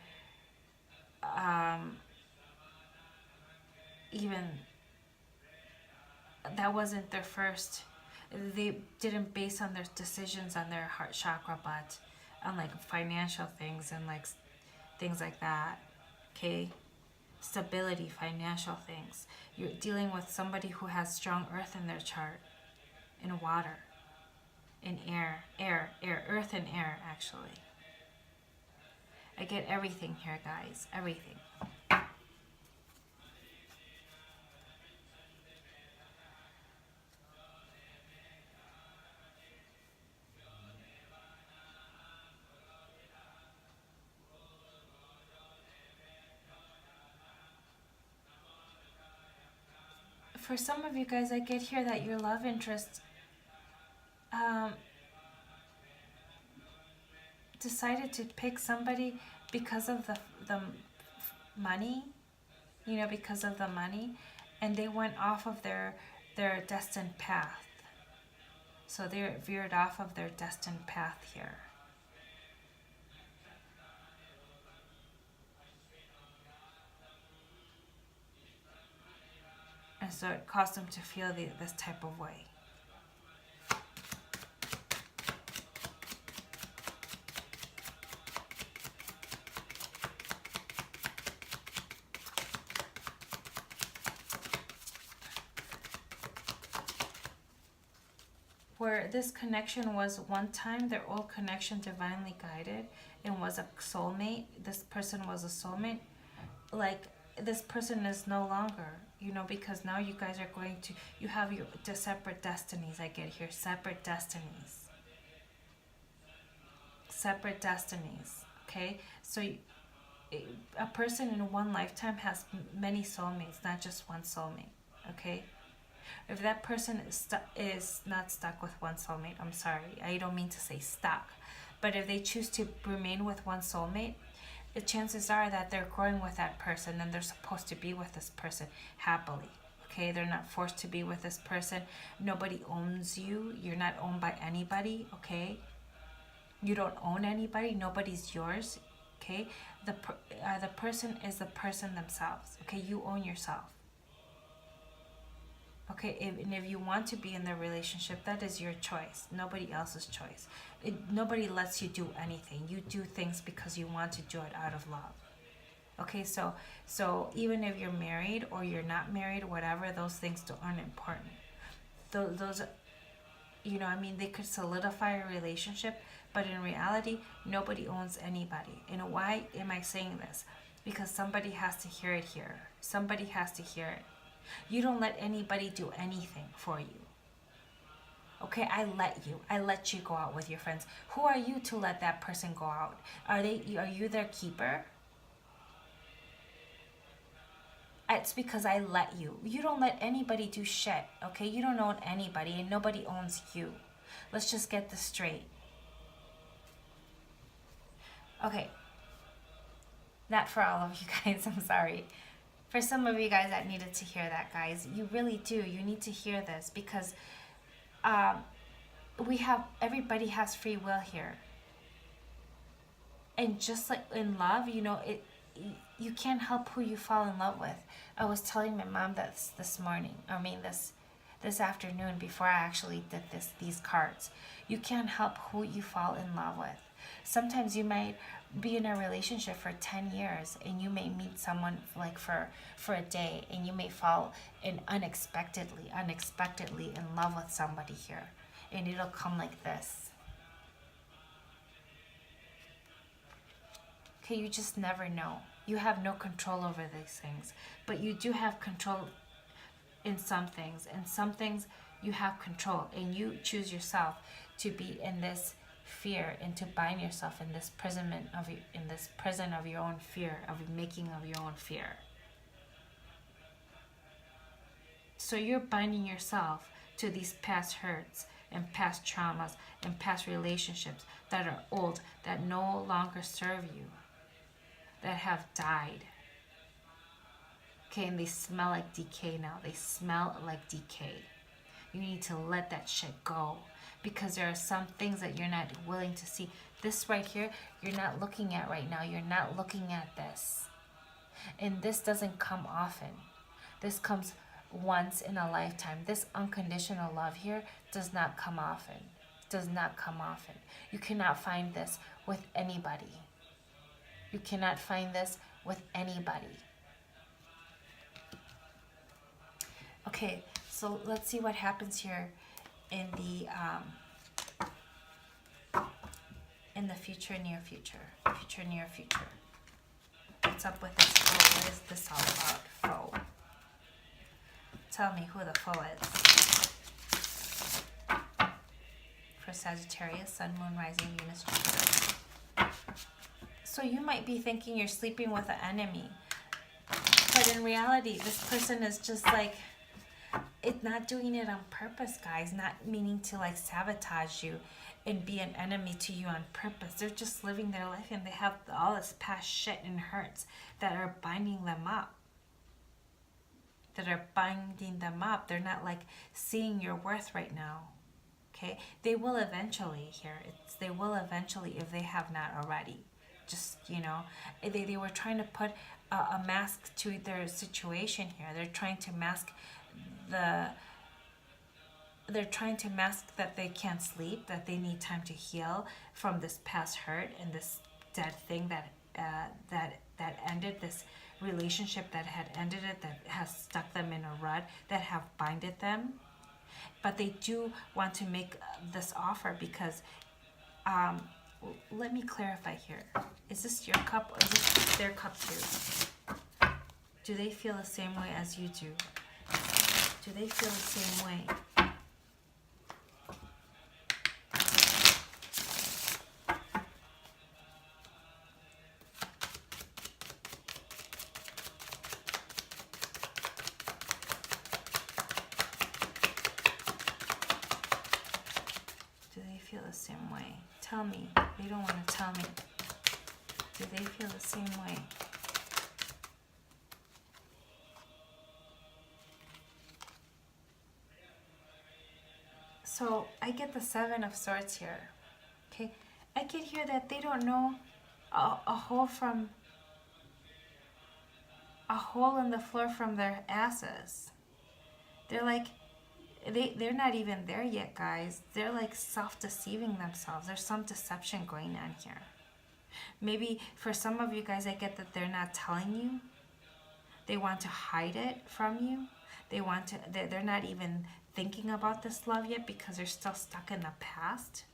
even, that wasn't their first, they didn't base on their decisions on their heart chakra, but on like financial things and like things like that. Okay, stability, financial things. You're dealing with somebody who has strong earth in their chart, in water, in air, earth and air, actually. I get everything here, guys, everything. For some of you guys, I get here that your love interest decided to pick somebody because of the money, because of the money, and they went off of their destined path. So they veered off of their destined path here. And so it caused them to feel this type of way. Where this connection was one time, their old connection divinely guided and was a soulmate. This person was a soulmate. Like, this person is no longer, because now you guys are going to, you have your separate destinies. I get here, separate destinies. Separate destinies, okay? So a person in one lifetime has many soulmates, not just one soulmate, okay? If that person is not stuck with one soulmate, I'm sorry, I don't mean to say stuck, but if they choose to remain with one soulmate, the chances are that they're growing with that person and they're supposed to be with this person happily. Okay, they're not forced to be with this person. Nobody owns you. You're not owned by anybody. Okay, you don't own anybody. Nobody's yours. Okay, the person is the person themselves. Okay, you own yourself. Okay, if you want to be in the relationship, that is your choice. Nobody else's choice. Nobody lets you do anything. You do things because you want to do it out of love. Okay, so even if you're married or you're not married, whatever, those things aren't important. Those, they could solidify a relationship, but in reality, nobody owns anybody. And why am I saying this? Because somebody has to hear it here. Somebody has to hear it. You don't let anybody do anything for you. Okay, I let you go out with your friends. Who are you to let that person go out? Are you their keeper? It's because I let you. You don't let anybody do shit, okay? You don't own anybody and nobody owns you. Let's just get this straight. Okay. Not for all of you guys, I'm sorry. For some of you guys that needed to hear that, guys, you really do. You need to hear this because everybody has free will here. And just like in love, you can't help who you fall in love with. I was telling my mom this afternoon before I actually did these cards. You can't help who you fall in love with. Sometimes you might be in a relationship for 10 years and you may meet someone like for a day, and you may fall in unexpectedly in love with somebody here, and it'll come like this. Okay, you just never know. You have no control over these things, but you do have control in some things, and some things you have control, and you choose yourself to be in this fear and to bind yourself in this prison of your own fear, of making of your own fear. So you're binding yourself to these past hurts and past traumas and past relationships that are old, that no longer serve you, that have died. Okay, and they smell like decay now. They smell like decay. You need to let that shit go, because there are some things that you're not willing to see. This right here, you're not looking at right now. You're not looking at this. And this doesn't come often. This comes once in a lifetime. This unconditional love here does not come often. Does not come often. You cannot find this with anybody. You cannot find this with anybody. Okay, so let's see what happens here in the future, near future. Future, near future. What's up with this foe? What is this all about, foe? Tell me who the foe is. For Sagittarius, Sun, Moon, Rising, Venus, Jupiter. So you might be thinking you're sleeping with an enemy, but in reality, this person is just like, it's not doing it on purpose, guys. Not meaning to like sabotage you and be an enemy to you on purpose. They're just living their life, and they have all this past shit and hurts that are binding them up. They're not like seeing your worth right now. Okay? They will eventually here. They will eventually, if they have not already. Just, they were trying to put a mask to their situation here. They're trying to mask that they can't sleep, that they need time to heal from this past hurt and this dead thing that ended, this relationship that had ended it, that has stuck them in a rut, that have binded them. But they do want to make this offer because, let me clarify here. Is this your cup or is this their cup too? Do they feel the same way as you do? Do they feel the same way? Do they feel the same way? Tell me. They don't want to tell me. Do they feel the same way? So I get the Seven of Swords here. Okay, I get here that they don't know a hole in the floor from their asses. They're like, they're not even there yet, guys. They're like self-deceiving themselves. There's some deception going on here. Maybe for some of you guys, I get that they're not telling you. They want to hide it from you. They're not even thinking about this love yet because they're still stuck in the past.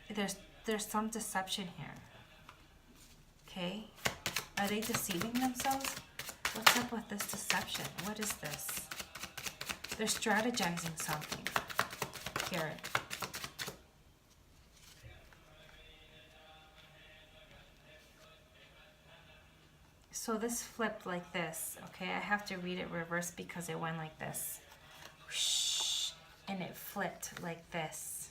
There's some deception here. Okay? Are they deceiving themselves? What's up with this deception? What is this? They're strategizing something here. So this flipped like this, okay? I have to read it reverse because it went like this. Whoosh, and it flipped like this.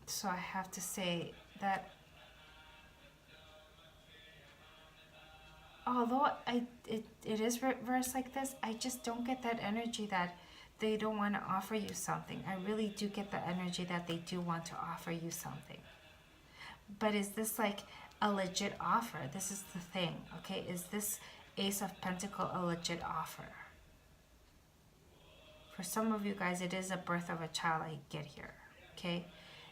So I have to say that although it is reversed like this, I just don't get that energy that they don't want to offer you something. I really do get the energy that they do want to offer you something. But is this like a legit offer? This is the thing, okay? Is this Ace of Pentacles a legit offer? For some of you guys, it is a birth of a child I get here, okay?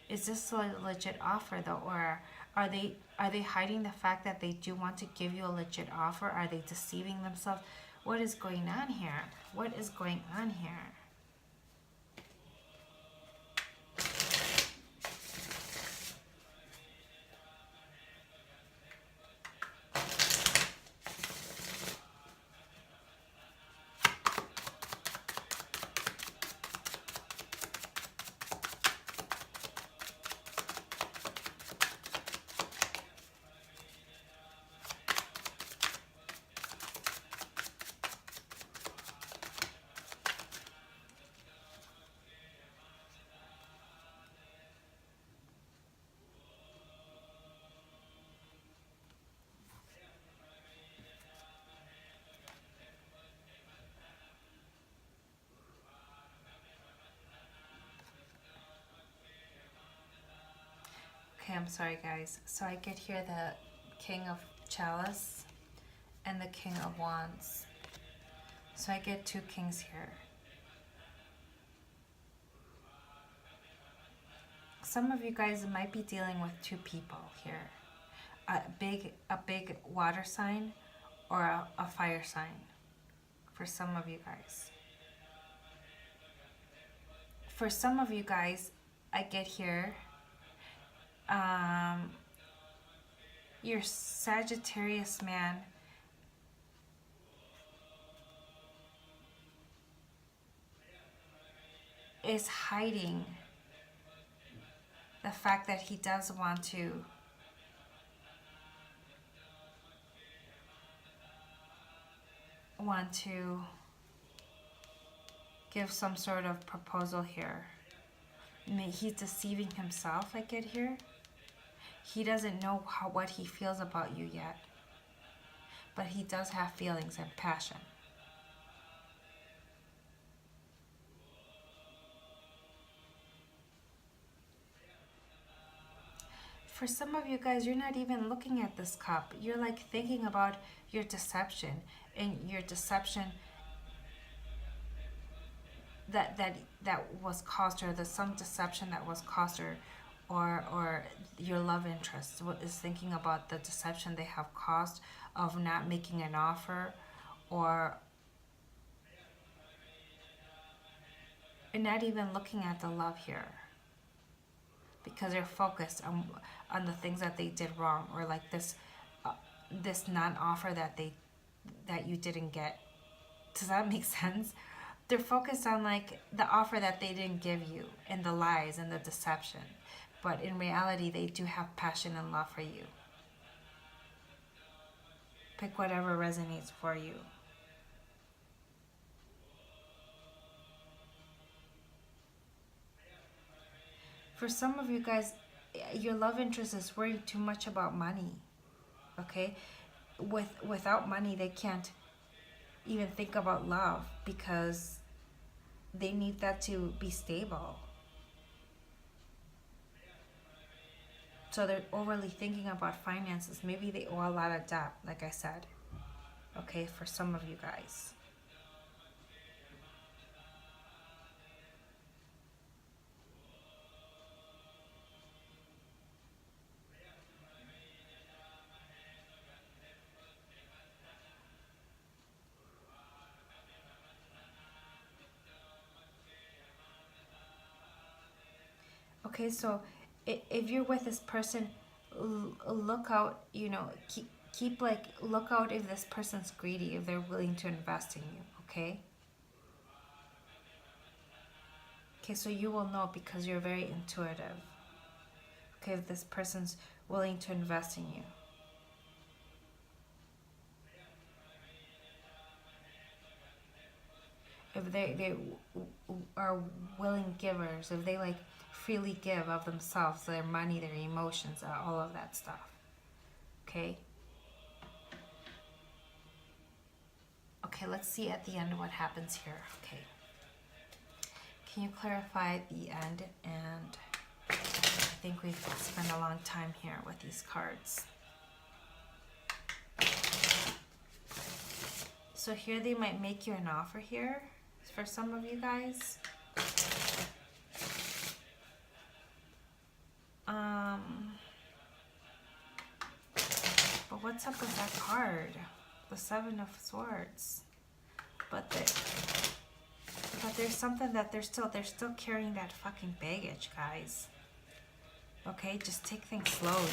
Is this a legit offer though, or are they hiding the fact that they do want to give you a legit offer? Are they deceiving themselves? What is going on here? What is going on here? Okay, I'm sorry guys. So I get here the King of Chalice and the King of Wands. So I get two kings here. Some of you guys might be dealing with two people here. A big water sign or a fire sign for some of you guys. For some of you guys, I get here your Sagittarius man is hiding the fact that he does want to give some sort of proposal here. He's deceiving himself, I get here. He doesn't know what he feels about you yet, but he does have feelings and passion. For some of you guys, you're not even looking at this cup. You're like thinking about your deception, and your deception that was caused, or some deception that was caused, or your love interest is thinking about the deception they have caused of not making an offer, or not even looking at the love here, because they're focused on the things that they did wrong, or like this non-offer that you didn't get. Does that make sense? They're focused on like the offer that they didn't give you, and the lies and the deception. But in reality, they do have passion and love for you. Pick whatever resonates for you. For some of you guys, your love interest is worried too much about money. Okay? Without money, they can't even think about love, because they need that to be stable. So they're overly thinking about finances. Maybe they owe a lot of debt, like I said. Okay, for some of you guys. Okay, so if you're with this person, look out, keep like, look out if this person's greedy, if they're willing to invest in you, okay? Okay, so you will know because you're very intuitive. Okay, if this person's willing to invest in you. If they are willing givers, if they like freely give of themselves, their money, their emotions, all of that stuff. Okay? Okay, let's see at the end what happens here. Okay. Can you clarify the end? And I think we've spent a long time here with these cards. So here they might make you an offer here for some of you guys. But what's up with that card? The Seven of Swords. But there's something that they're still carrying that fucking baggage, guys. Okay, just take things slowly.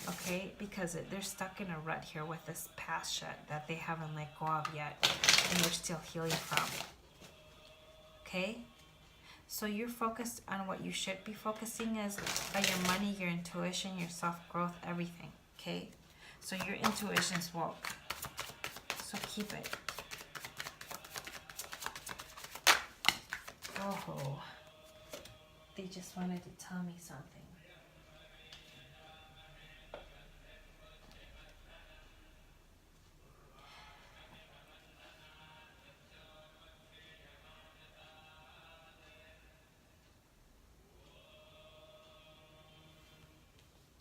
Okay, because they're stuck in a rut here with this past shit that they haven't let go of yet, and they're still healing from. Okay, so you're focused on what you should be focusing is on your money, your intuition, your self-growth, everything. Okay, so your intuition's woke, so keep it. Oh, they just wanted to tell me something.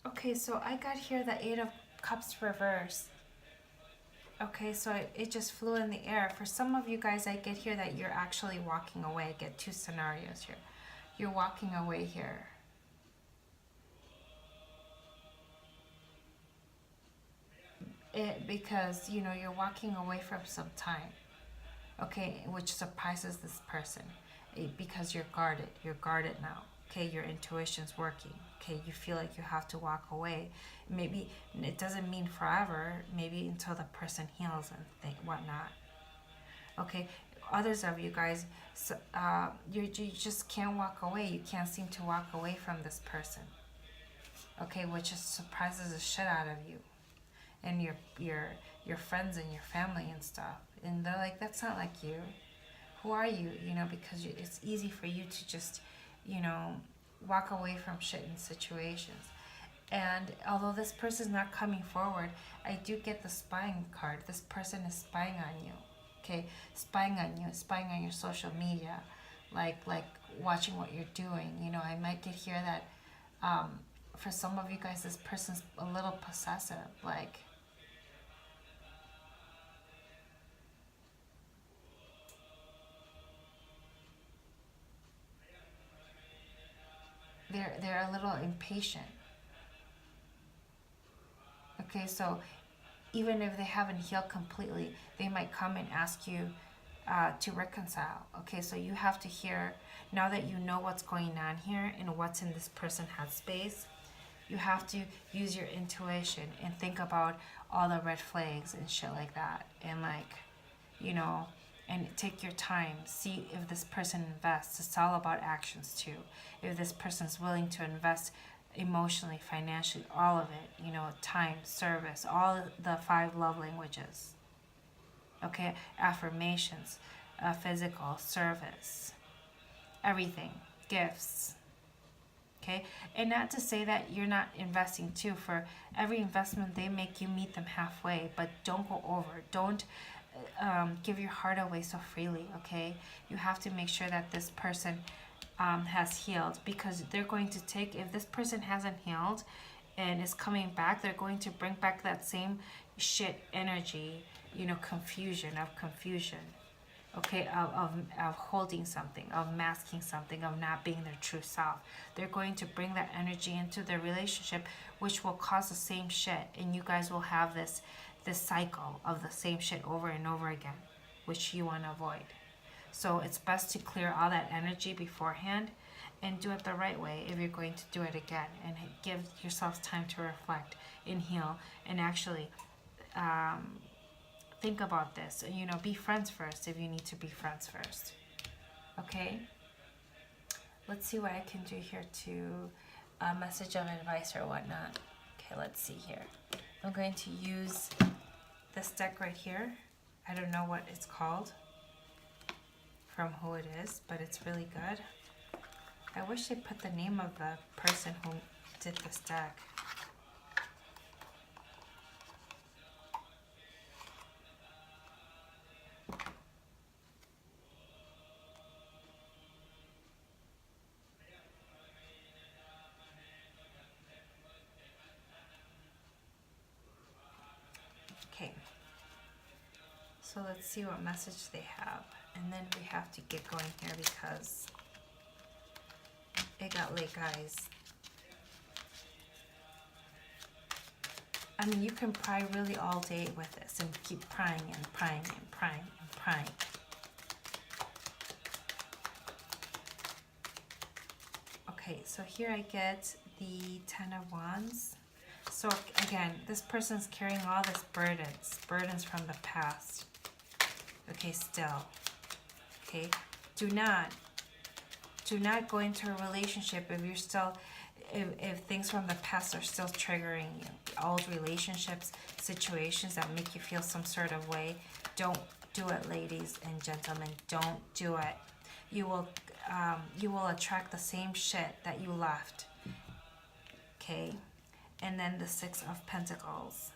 Okay, so I got here the Eight of Cups reversed. Okay, so it just flew in the air. For some of you guys, I get here that you're actually walking away. I get two scenarios here. You're walking away here. Because, you know, you're walking away from some time. Okay, which surprises this person. Because you're guarded. You're guarded now. Okay, your intuition's working. Okay, you feel like you have to walk away. Maybe it doesn't mean forever. Maybe until the person heals and whatnot. Okay, others of you guys, you just can't walk away. You can't seem to walk away from this person. Okay, which just surprises the shit out of you, and your friends and your family and stuff. And they're like, that's not like you. Who are you? You know, because it's easy for you to just, you know, walk away from shit in situations. And although this person's not coming forward, I do get the spying card. This person is spying on you. Okay, spying on you, spying on your social media, like watching what you're doing. You know, I might get here that for some of you guys, this person's a little possessive, like they're a little impatient. Okay, so even if they haven't healed completely, they might come and ask you to reconcile. Okay, so you have to hear, now that you know what's going on here and what's in this person's headspace, you have to use your intuition and think about all the red flags and shit like that. And like, you know, and take your time. See if this person invests. It's all about actions too. If this person's willing to invest emotionally, financially, all of it, you know, time, service, all the 5 love languages. Okay, affirmations, physical, service, everything, gifts. Okay, and not to say that you're not investing too. For every investment they make, you meet them halfway, but don't go over. Don't give your heart away so freely. Okay, you have to make sure that this person has healed, because they're going to take, if this person hasn't healed and is coming back, they're going to bring back that same shit energy, you know, confusion, okay, of holding something, of masking something, of not being their true self. They're going to bring that energy into their relationship, which will cause the same shit, and you guys will have this cycle of the same shit over and over again, which you want to avoid. So it's best to clear all that energy beforehand and do it the right way if you're going to do it again, and give yourself time to reflect and heal, and actually think about this. You know, be friends first if you need to be friends first. Okay? Let's see what I can do here to message of advice or whatnot. Okay, let's see here. I'm going to use this deck right here. I don't know what it's called, from who it is, but it's really good. I wish they put the name of the person who did this deck. So let's see what message they have. And then we have to get going here because it got late, guys. I mean, you can pry really all day with this and keep prying and prying and prying and prying. Okay, so here I get the Ten of Wands. So again, this person's carrying all this burdens from the past. Okay, still. Okay, do not go into a relationship if you're still, if things from the past are still triggering you. Old relationships, situations that make you feel some sort of way. Don't do it, ladies and gentlemen. Don't do it. You will attract the same shit that you left. Okay, and then the Six of Pentacles.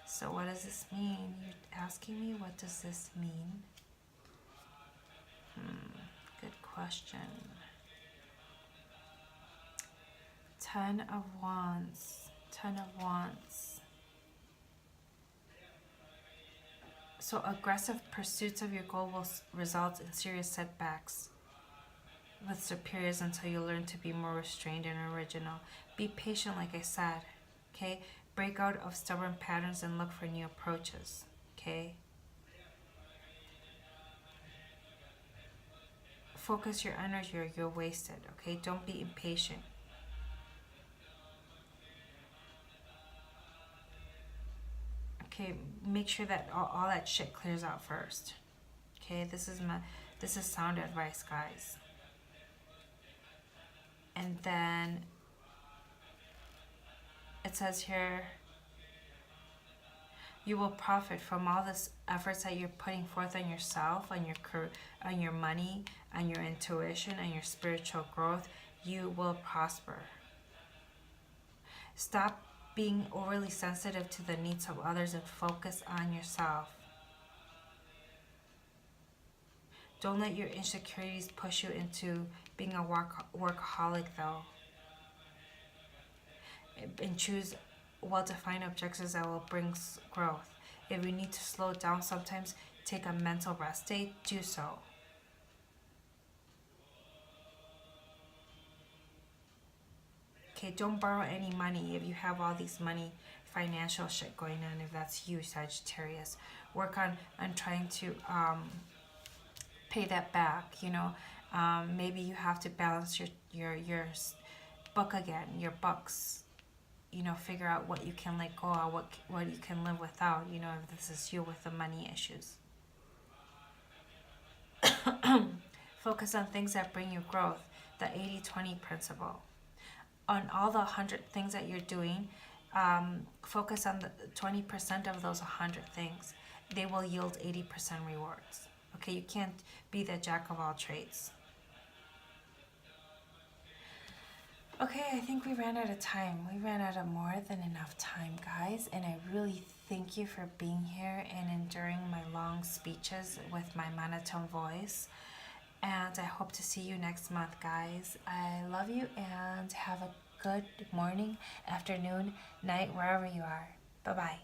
So what does this mean? You're asking me, what does this mean? Good question. Ten of Wands. Ten of Wands. So aggressive pursuits of your goal will result in serious setbacks with superiors until you learn to be more restrained and original. Be patient, like I said. Okay? Break out of stubborn patterns and look for new approaches. Okay? Focus your energy or you're wasted. Okay? Don't be impatient. Okay, make sure that all that shit clears out first. Okay, this is sound advice, guys. And then it says here, you will profit from all this efforts that you're putting forth on yourself, on your career, on your money, on your intuition, on your spiritual growth. You will prosper. Stop being overly sensitive to the needs of others and focus on yourself. Don't let your insecurities push you into being a workaholic, though. And choose well-defined objectives that will bring growth. If you need to slow down sometimes, take a mental rest day, do so. Okay, don't borrow any money if you have all these financial shit going on. If that's you, Sagittarius, work on trying to pay that back. You know, maybe you have to balance your book again, your books. You know, figure out what you can let go of, what you can live without. You know, if this is you with the money issues. Focus on things that bring you growth. The 80-20 principle. On all the 100 things that you're doing, focus on the 20% of those 100 things. They will yield 80% rewards. Okay, you can't be the jack of all trades. Okay, I think we ran out of time. We ran out of more than enough time, guys. And I really thank you for being here and enduring my long speeches with my monotone voice. And I hope to see you next month, guys. I love you and have a good morning, afternoon, night, wherever you are. Bye-bye.